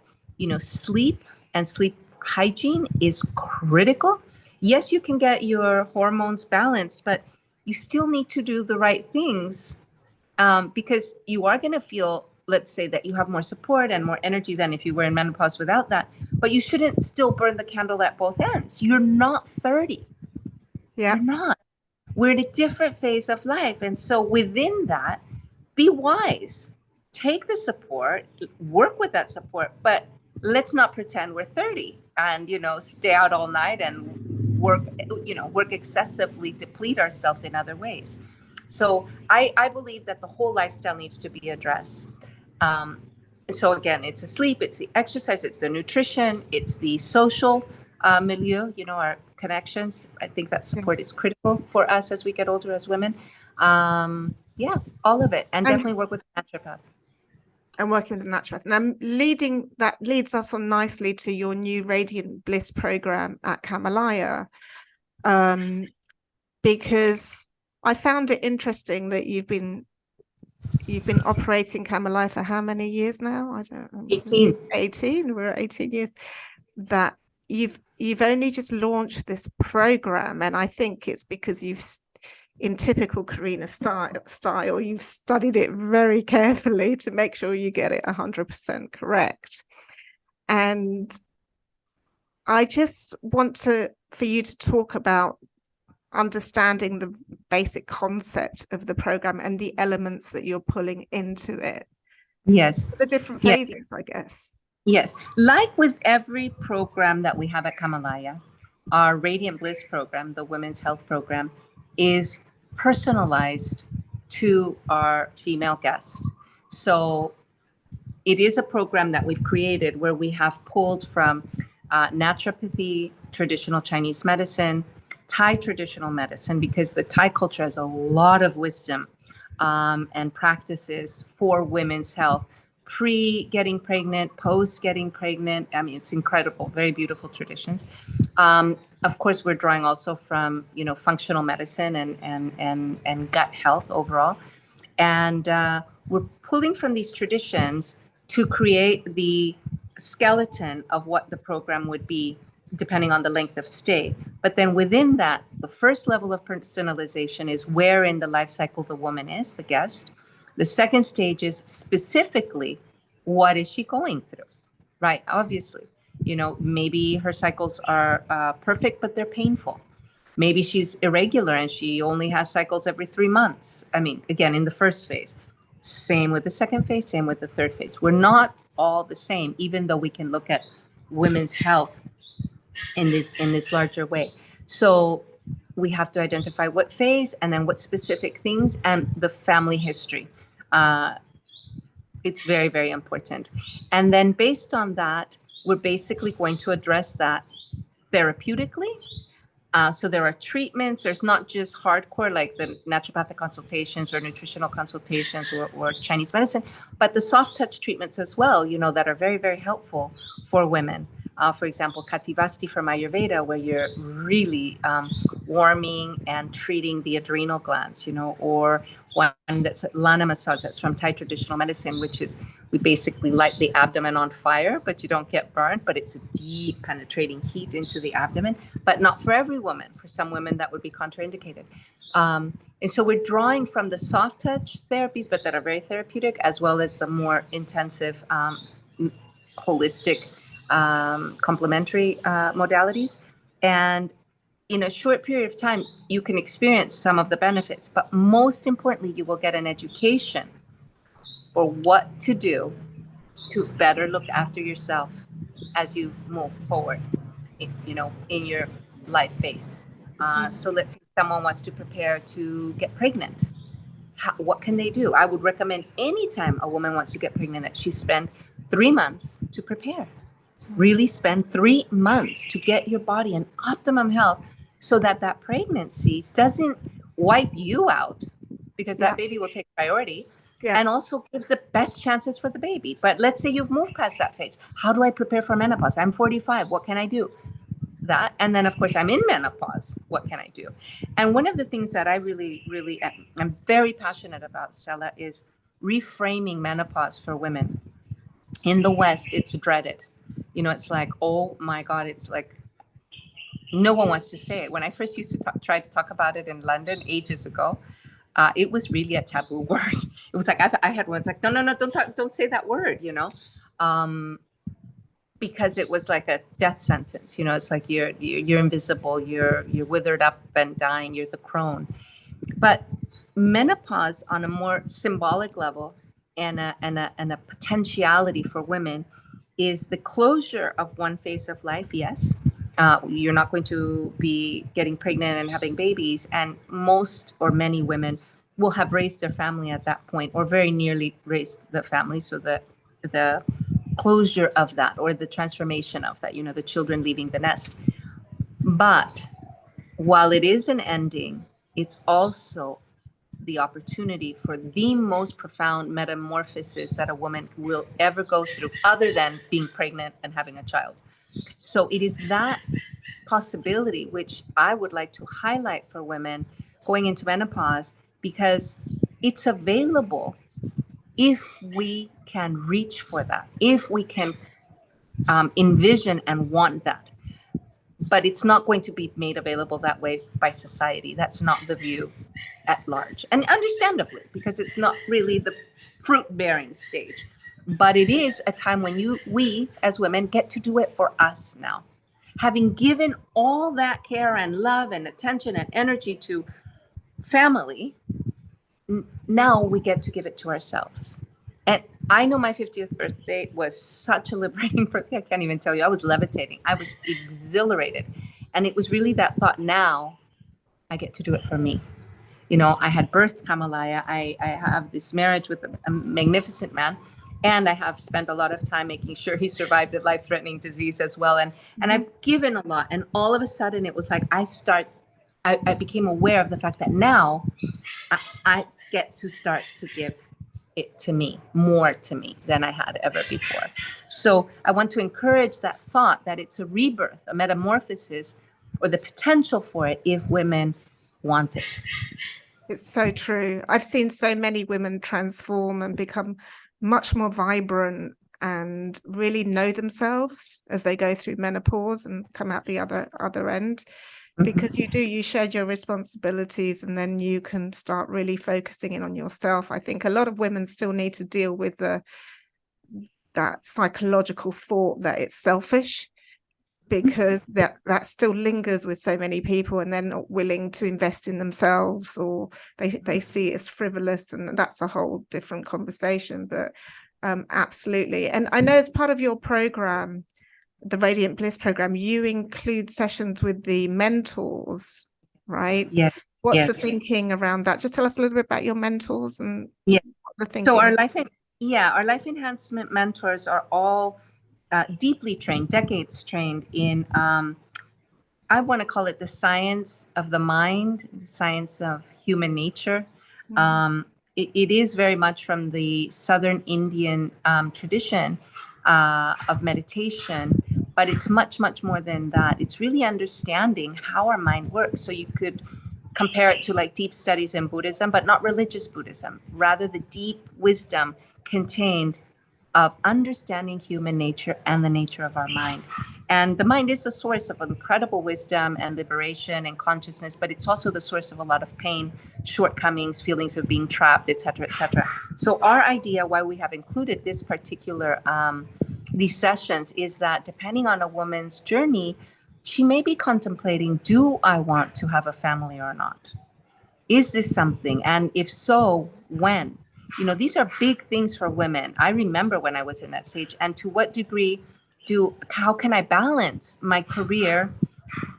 sleep and sleep hygiene is critical. Yes, you can get your hormones balanced, but you still need to do the right things, because you are going to feel, let's say, that you have more support and more energy than if you were in menopause without that. But you shouldn't still burn the candle at both ends. You're not 30. Yeah. You're not. We're in a different phase of life. And so within that, be wise. Take the support, work with that support, but let's not pretend we're 30 and, stay out all night and work excessively, deplete ourselves in other ways. So I believe that the whole lifestyle needs to be addressed. So again, it's the sleep, it's the exercise, it's the nutrition, it's the social milieu, our connections. I think that support is critical for us as we get older as women. Yeah, all of it. And definitely work with a naturopath. And working with a naturopath. Now, that leads us on nicely to your new Radiant Bliss program at Kamalaya, because I found it interesting that you've been operating Kamalaya for how many years now? I don't remember. 18. 18. We're at 18 years. That you've only just launched this program, and I think it's because in typical Karina style, you've studied it very carefully to make sure you get it 100% correct. And I just want for you to talk about understanding the basic concept of the program and the elements that you're pulling into it. Yes. The different phases, I guess. Yes. Like with every program that we have at Kamalaya, our Radiant Bliss program, the women's health program, is personalized to our female guest. So it is a program that we've created where we have pulled from naturopathy, traditional Chinese medicine, Thai traditional medicine, because the Thai culture has a lot of wisdom and practices for women's health, pre-getting pregnant, post-getting pregnant. I mean, it's incredible, very beautiful traditions. Of course, we're drawing also from, functional medicine and gut health overall. And we're pulling from these traditions to create the skeleton of what the program would be, depending on the length of stay. But then within that, the first level of personalization is where in the life cycle the woman is, the guest. The second stage is specifically, what is she going through, right? Obviously, maybe her cycles are perfect, but they're painful. Maybe she's irregular and she only has cycles every 3 months. I mean, again, in the first phase. Same with the second phase, same with the third phase. We're not all the same, even though we can look at women's health in this larger way. So we have to identify what phase and then what specific things and the family history. It's very, very important. And then based on that, we're basically going to address that therapeutically. So there are treatments. There's not just hardcore like the naturopathic consultations or nutritional consultations or Chinese medicine, but the soft touch treatments as well, that are very, very helpful for women. For example, Kativasti from Ayurveda, where you're really warming and treating the adrenal glands, or one that's Lana massage, that's from Thai traditional medicine, which is we basically light the abdomen on fire, but you don't get burned, but it's a deep penetrating heat into the abdomen, but not for every woman. For some women, that would be contraindicated. And so we're drawing from the soft touch therapies, but that are very therapeutic, as well as the more intensive, holistic, complementary modalities. And in a short period of time, you can experience some of the benefits, but most importantly, you will get an education for what to do to better look after yourself as you move forward, in your life phase. So let's say someone wants to prepare to get pregnant. What can they do? I would recommend anytime a woman wants to get pregnant that she spend 3 months to prepare. Really spend 3 months to get your body in optimum health so that that pregnancy doesn't wipe you out, because that baby will take priority, and also gives the best chances for the baby. But let's say you've moved past that phase. How do I prepare for menopause? I'm 45. What can I do? That. And then, of course, I'm in menopause. What can I do? And one of the things that I really am very passionate about, Stella, is reframing menopause for women. In the West, it's dreaded. It's like, oh my God, it's like no one wants to say it. When I first used to try to talk about it in London ages ago, it was really a taboo word. It was like I had ones like, no, don't say that word, because it was like a death sentence. It's like you're invisible, you're withered up and dying, you're the crone. But menopause on a more symbolic level and a potentiality for women is the closure of one phase of life. Yes, you're not going to be getting pregnant and having babies, and most or many women will have raised their family at that point, or very nearly raised the family. So the closure of that, or the transformation of that, the children leaving the nest. But while it is an ending, it's also the opportunity for the most profound metamorphosis that a woman will ever go through, other than being pregnant and having a child. So it is that possibility which I would like to highlight for women going into menopause, because it's available if we can reach for that, if we can envision and want that. But it's not going to be made available that way by society. That's not the view at large. And understandably, because it's not really the fruit-bearing stage. But it is a time when we as women get to do it for us now. Having given all that care and love and attention and energy to family, now we get to give it to ourselves. And I know my 50th birthday was such a liberating birthday. I can't even tell you. I was levitating. I was exhilarated. And it was really that thought, now I get to do it for me. I had birthed Kamalaya. I have this marriage with a magnificent man. And I have spent a lot of time making sure he survived a life-threatening disease as well. And I've given a lot. And all of a sudden, it was like I became aware of the fact that now I get to start to give it to me, more to me than I had ever before. So I want to encourage that thought that it's a rebirth, a metamorphosis, or the potential for it if women want it. It's so true. I've seen so many women transform and become much more vibrant and really know themselves as they go through menopause and come out the other end. Because you shared your responsibilities, and then you can start really focusing in on yourself. I think a lot of women still need to deal with that psychological thought that it's selfish, because that still lingers with so many people, and they're not willing to invest in themselves, or they see it as frivolous, and that's a whole different conversation. But absolutely. And I know as part of your program, the Radiant Bliss program, you include sessions with the mentors, right? Yeah. What's the thinking around that? Just tell us a little bit about your mentors and what the thinking. So our life enhancement mentors are all deeply trained, decades trained in, I want to call it the science of the mind, the science of human nature. It is very much from the Southern Indian tradition of meditation, but it's much, much more than that. It's really understanding how our mind works. So you could compare it to like deep studies in Buddhism, but not religious Buddhism, rather the deep wisdom contained of understanding human nature and the nature of our mind. And the mind is a source of incredible wisdom and liberation and consciousness, but it's also the source of a lot of pain, shortcomings, feelings of being trapped, et cetera, et cetera. So our idea why we have included this particular, these sessions, is that depending on a woman's journey, she may be contemplating, do I want to have a family or not? Is this something? And if so, when? These are big things for women. I remember when I was in that stage. And to what degree how can I balance my career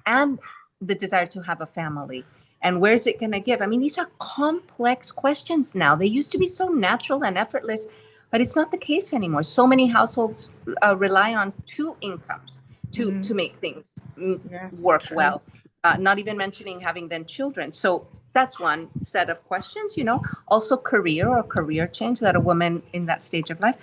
and the desire to have a family? And where's it going to give? I mean, these are complex questions now. They used to be so natural and effortless, but it's not the case anymore. So many households rely on two incomes to make things work well. Not even mentioning having then children. So that's one set of questions, also career or career change that a woman in that stage of life,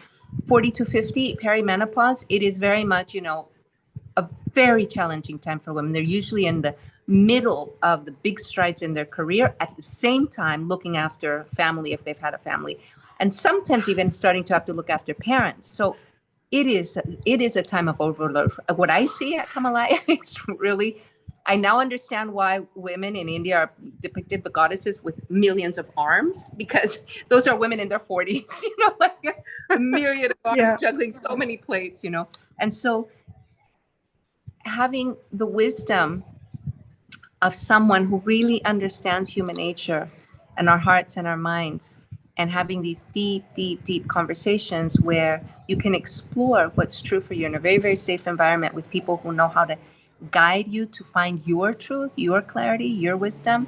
40 to 50, perimenopause, it is very much, a very challenging time for women. They're usually in the middle of the big strides in their career, at the same time looking after family if they've had a family, and sometimes even starting to have to look after parents. So it is a time of overload. What I see at Kamalaya, it's really, I now understand why women in India are depicted, the goddesses with millions of arms, because those are women in their 40s, like a myriad of arms juggling so many plates, and so having the wisdom of someone who really understands human nature and our hearts and our minds, and having these deep, deep, deep conversations where you can explore what's true for you in a very, very safe environment with people who know how to guide you to find your truth, your clarity, your wisdom,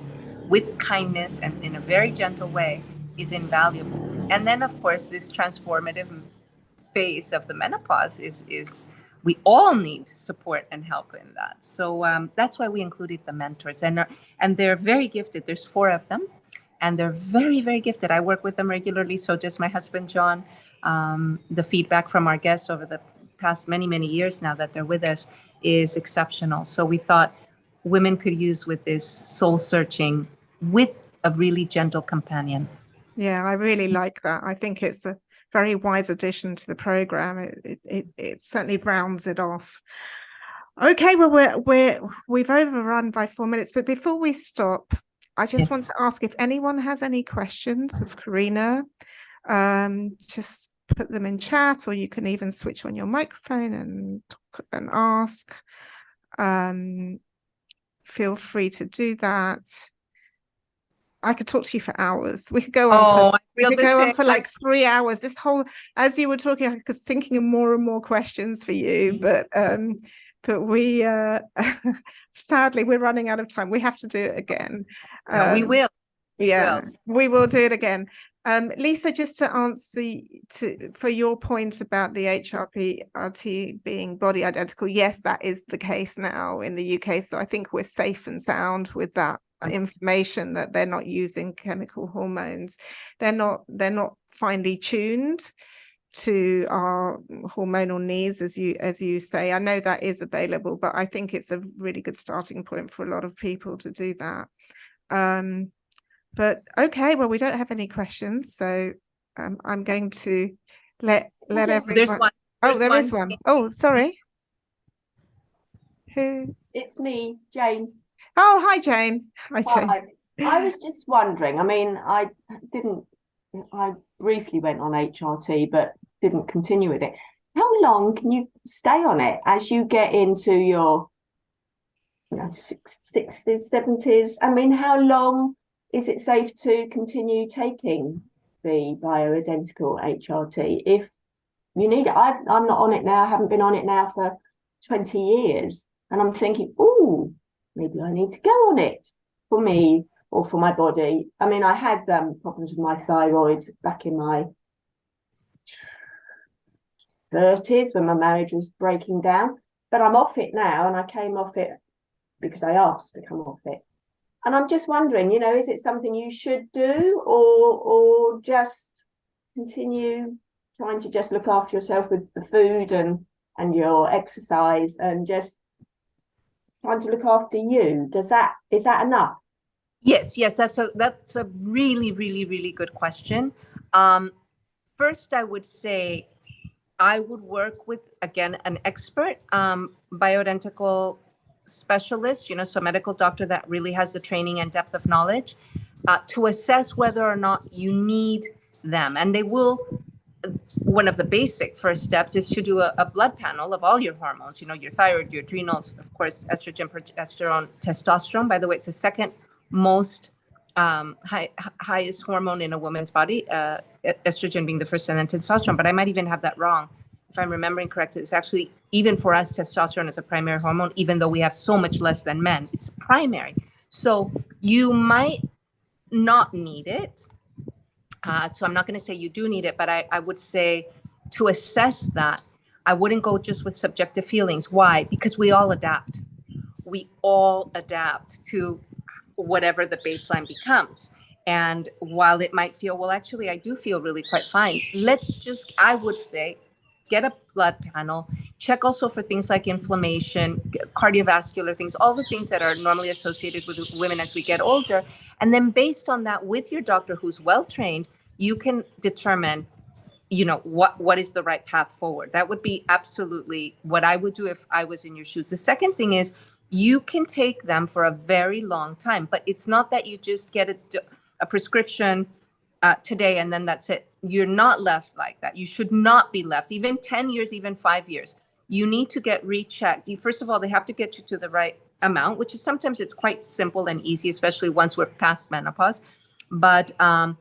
with kindness and in a very gentle way, is invaluable. And then, of course, this transformative phase of the menopause is we all need support and help in that. So that's why we included the mentors, and they're very gifted. There's 4 of them, and they're very, very gifted. I work with them regularly. So does my husband, John. The feedback from our guests over the past many, many years now that they're with us is exceptional. So we thought women could use with this soul searching with a really gentle companion. Yeah, I really like that. I think it's a very wise addition to the program. It certainly rounds it off. Okay, well, we've overrun by 4 minutes, but before we stop, I just want to ask if anyone has any questions of Karina. Just put them in chat, or you can even switch on your microphone and talk and ask. Feel free to do that. I could talk to you for hours. We could go on for like 3 hours. This whole, as you were talking, I was thinking of more and more questions for you, but we sadly we're running out of time. We have to do it again. We will. We will do it again. Lisa, just to answer for your point about the HRT being body identical, yes, that is the case now in the UK. So I think we're safe and sound with that information, that they're not using chemical hormones. They're not finely tuned to our hormonal needs, as you say. I know that is available, but I think it's a really good starting point for a lot of people to do that. But okay, well, we don't have any questions, so I'm going to let everyone. There's one. There is one. Oh, sorry. Who? It's me, Jane. Oh, hi, Jane. Hi, Jane. Hi. I was just wondering, I mean, I briefly went on HRT, but didn't continue with it. How long can you stay on it as you get into your 60s, 70s? I mean, how long is it safe to continue taking the bioidentical HRT if you need it? I'm not on it now. I haven't been on it now for 20 years. And I'm thinking, oh, maybe I need to go on it for me or for my body. I mean, I had problems with my thyroid back in my 30s when my marriage was breaking down. But I'm off it now, and I came off it because I asked to come off it. And I'm just wondering, is it something you should do, or just continue trying to just look after yourself with the food and your exercise and just trying to look after you? Is that enough? Yes, that's a really, really, really good question. First, I would say I would work with, again, an expert, bioidentical specialist, so a medical doctor that really has the training and depth of knowledge to assess whether or not you need them. And they will, one of the basic first steps is to do a blood panel of all your hormones, your thyroid, your adrenals, of course, estrogen, progesterone, testosterone. By the way, it's the second most highest hormone in a woman's body, estrogen being the first, and then testosterone, but I might even have that wrong. if I'm remembering correctly, it's actually, even for us, testosterone is a primary hormone, even though we have so much less than men. It's primary. So you might not need it. So I'm not going to say you do need it, but I would say to assess that, I wouldn't go just with subjective feelings. Why? Because we all adapt. We all adapt to whatever the baseline becomes. And while it might feel, well, actually, I do feel really quite fine. Let's just, I would say, get a blood panel, check also for things like inflammation, cardiovascular things, all the things that are normally associated with women as we get older. And then based on that, with your doctor who's well-trained, you can determine, you know, what is the right path forward. That would be absolutely what I would do if I was in your shoes. The second thing is, you can take them for a very long time, but it's not that you just get a prescription today and then that's it. You're not left like that. You should not be left, even 10 years, even 5 years. You need to get rechecked. First of all, they have to get you to the right amount, which is sometimes it's quite simple and easy, especially once we're past menopause. But, and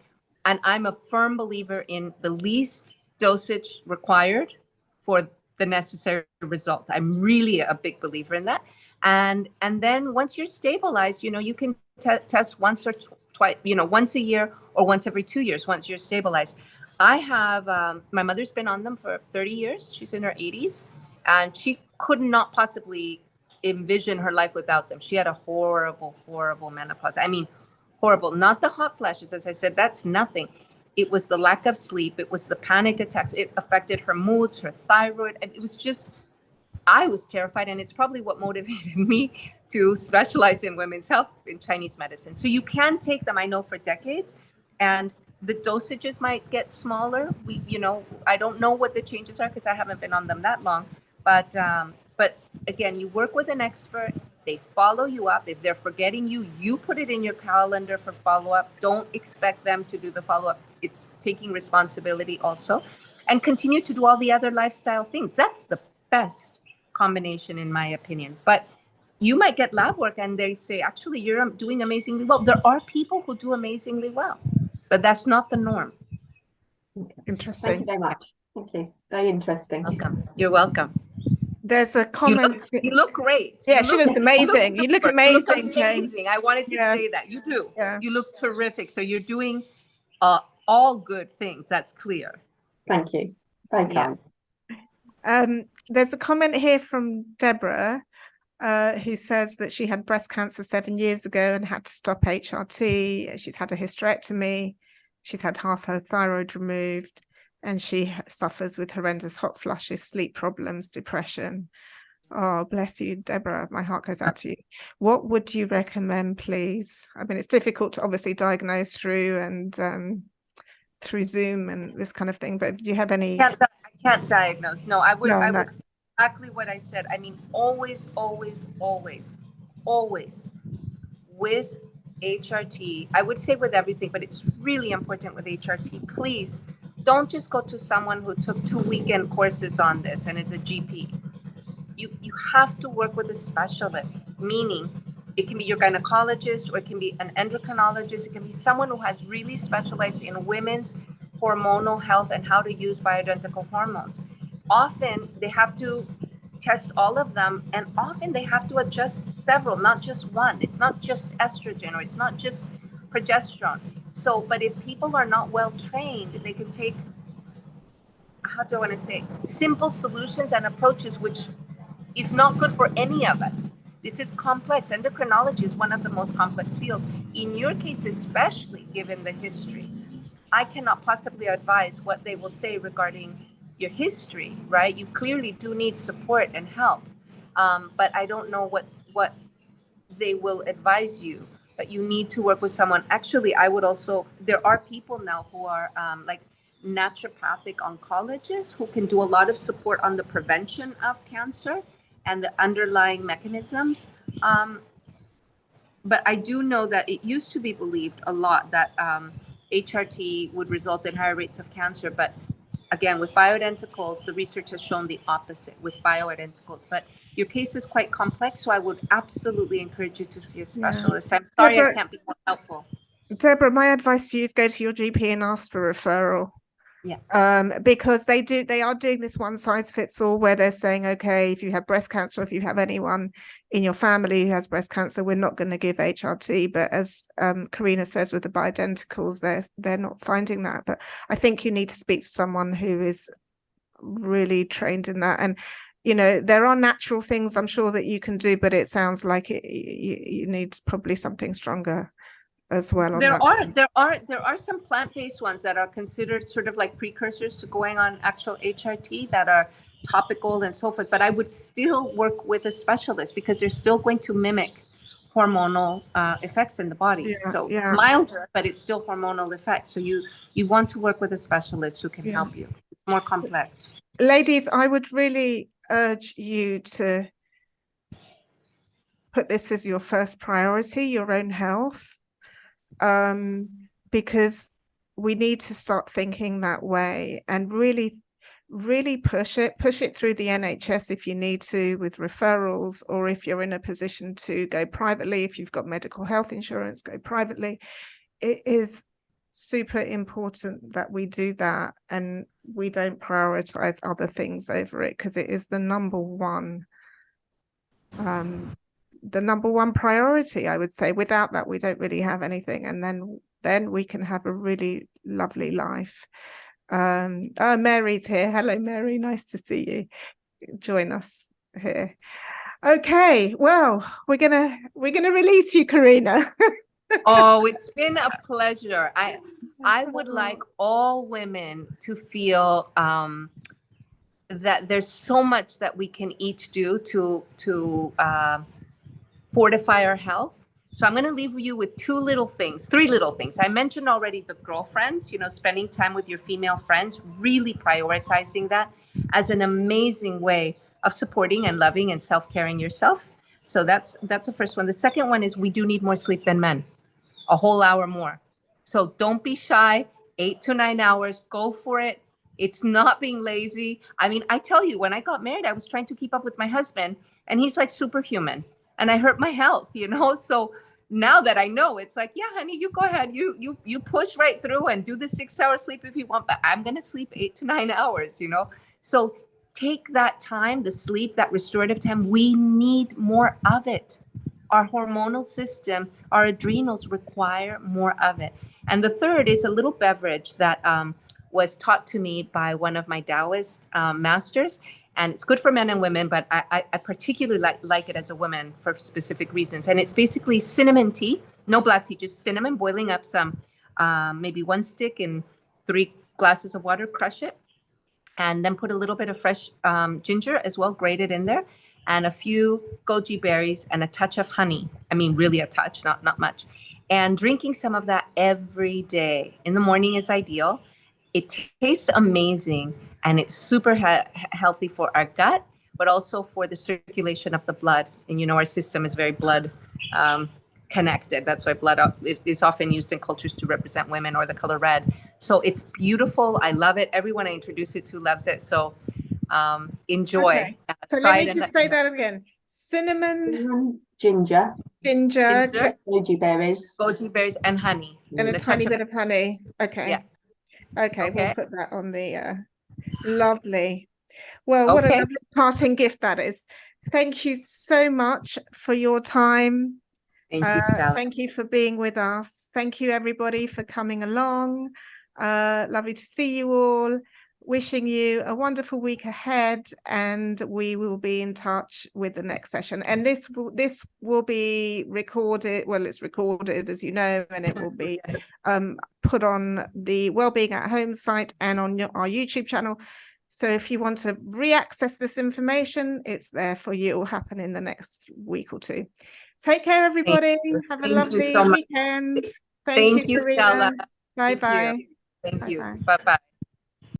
I'm a firm believer in the least dosage required for the necessary result. I'm really a big believer in that. And then once you're stabilized, you know, you can test once or twice, you know, once a year or once every 2 years, once you're stabilized. I have, my mother's been on them for 30 years. She's in her 80s and she could not possibly envision her life without them. She had a horrible, horrible menopause. I mean, horrible, not the hot flashes. As I said, that's nothing. It was the lack of sleep. It was the panic attacks. It affected her moods, her thyroid. It was just, I was terrified, and it's probably what motivated me to specialize in women's health in Chinese medicine. So you can take them, I know, for decades, and the dosages might get smaller. You know, I don't know what the changes are because I haven't been on them that long, but again, you work with an expert. They follow you up. If they're forgetting you, you put it in your calendar for follow-up. Don't expect them to do the follow-up. It's taking responsibility also, and continue to do all the other lifestyle things. That's the best combination, in my opinion. But you might get lab work and they say, actually, you're doing amazingly well. There are people who do amazingly well, but that's not the norm. Interesting. Thank you very much. Thank you. Very interesting. Welcome. You're welcome. There's a comment. You look great. Yeah, she looks amazing. You look amazing, Jane. I wanted to say that. You do. Yeah. You look terrific. So you're doing all good things. That's clear. Thank you. Very kind. There's a comment here from Deborah, who says that she had breast cancer 7 years ago and had to stop HRT. She's had a hysterectomy. She's had half her thyroid removed, and she suffers with horrendous hot flushes, sleep problems, depression. Oh, bless you, Deborah. My heart goes out to you. What would you recommend, please? I mean, it's difficult to obviously diagnose through Zoom and this kind of thing, but do you have any? I can't diagnose. No, I would say exactly what I said. I mean, always, always, always, always with HRT, I would say with everything, but it's really important with HRT. Please don't just go to someone who took 2 weekend courses on this and is a GP. You have to work with a specialist, meaning it can be your gynecologist, or it can be an endocrinologist. It can be someone who has really specialized in women's hormonal health and how to use bioidentical hormones. Often they have to test all of them, and often they have to adjust several, not just one. It's not just estrogen, or it's not just progesterone. So, but if people are not well trained, they can take, how do I want to say, simple solutions and approaches, which is not good for any of us. This is complex. Endocrinology is one of the most complex fields. In your case, especially given the history, I cannot possibly advise what they will say regarding your history, right? You clearly do need support and help, but I don't know what they will advise you. But you need to work with someone. Actually, I would also, there are people now who are like naturopathic oncologists who can do a lot of support on the prevention of cancer and the underlying mechanisms. But I do know that it used to be believed a lot that HRT would result in higher rates of cancer. But again, with bioidenticals, the research has shown the opposite with bioidenticals. But your case is quite complex, so I would absolutely encourage you to see a specialist. Yeah. I'm sorry, Deborah, I can't be more helpful. Deborah, my advice to you is go to your GP and ask for referral. Because they are doing this one size fits all, where they're saying, okay, if you have breast cancer, if you have anyone in your family who has breast cancer, we're not going to give HRT. But as Karina says, with the bioidenticals, they're not finding that. But I think you need to speak to someone who is really trained in that. And there are natural things I'm sure that you can do, but it sounds like you need probably something stronger as well. There are some plant-based ones that are considered sort of like precursors to going on actual HRT that are topical and so forth, but I would still work with a specialist because they're still going to mimic hormonal effects in the body. Milder, but it's still hormonal effects. So you want to work with a specialist who can help you. It's more complex. Ladies, I would really urge you to put this as your first priority, your own health. Because we need to start thinking that way and really push it through the NHS if you need to, with referrals, or if you're in a position to go privately, if you've got medical health insurance, go privately. It is super important that we do that and we don't prioritize other things over it, because it is the number one priority, I would say. Without that, we don't really have anything, and then we can have a really lovely life. Mary's here. Hello, Mary, nice to see you. Join us here. Okay, well, we're gonna release you, Karina. Oh, it's been a pleasure. I would like all women to feel that there's so much that we can each do to fortify our health. So I'm going to leave you with three little things. I mentioned already the girlfriends, spending time with your female friends, really prioritizing that as an amazing way of supporting and loving and self-caring yourself. So that's the first one. The second one is we do need more sleep than men, a whole hour more. So don't be shy, 8 to 9 hours, go for it. It's not being lazy. I mean, I tell you, when I got married, I was trying to keep up with my husband and he's like superhuman. And I hurt my health, So now that I know, it's like, yeah, honey, you go ahead. You push right through and do the 6 hour sleep if you want, but I'm going to sleep 8 to 9 hours, So take that time, the sleep, that restorative time. We need more of it. Our hormonal system, our adrenals require more of it. And the third is a little beverage that was taught to me by one of my Taoist masters. And it's good for men and women, but I particularly like it as a woman for specific reasons. And it's basically cinnamon tea, no black tea, just cinnamon, boiling up some, maybe 1 stick in 3 glasses of water, crush it, and then put a little bit of fresh ginger as well, grated in there, and a few goji berries and a touch of honey. I mean, really a touch, not much. And drinking some of that every day. In the morning is ideal. It tastes amazing. And it's super healthy for our gut, but also for the circulation of the blood. And our system is very blood connected. That's why blood is often used in cultures to represent women, or the color red. So it's beautiful. I love it. Everyone I introduce it to loves it. So enjoy. Okay. So let me just say that again. Cinnamon, ginger, goji berries, and honey. And a tiny bit of honey. Okay. Yeah. Okay, we'll put that on the... Lovely. Well, what a lovely parting gift that is. Thank you so much for your time. Thank you, Stella. Thank you for being with us. Thank you, everybody, for coming along. Lovely to see you all. Wishing you a wonderful week ahead, and we will be in touch with the next session. And this will be recorded. Well, it's recorded, as you know, and it will be put on the Wellbeing at Home site and on our YouTube channel. So if you want to re-access this information, it's there for you. It will happen in the next week or two. Take care, everybody. Have a lovely weekend. Thank you, Karina. Stella. Bye-bye. Thank you. Bye-bye.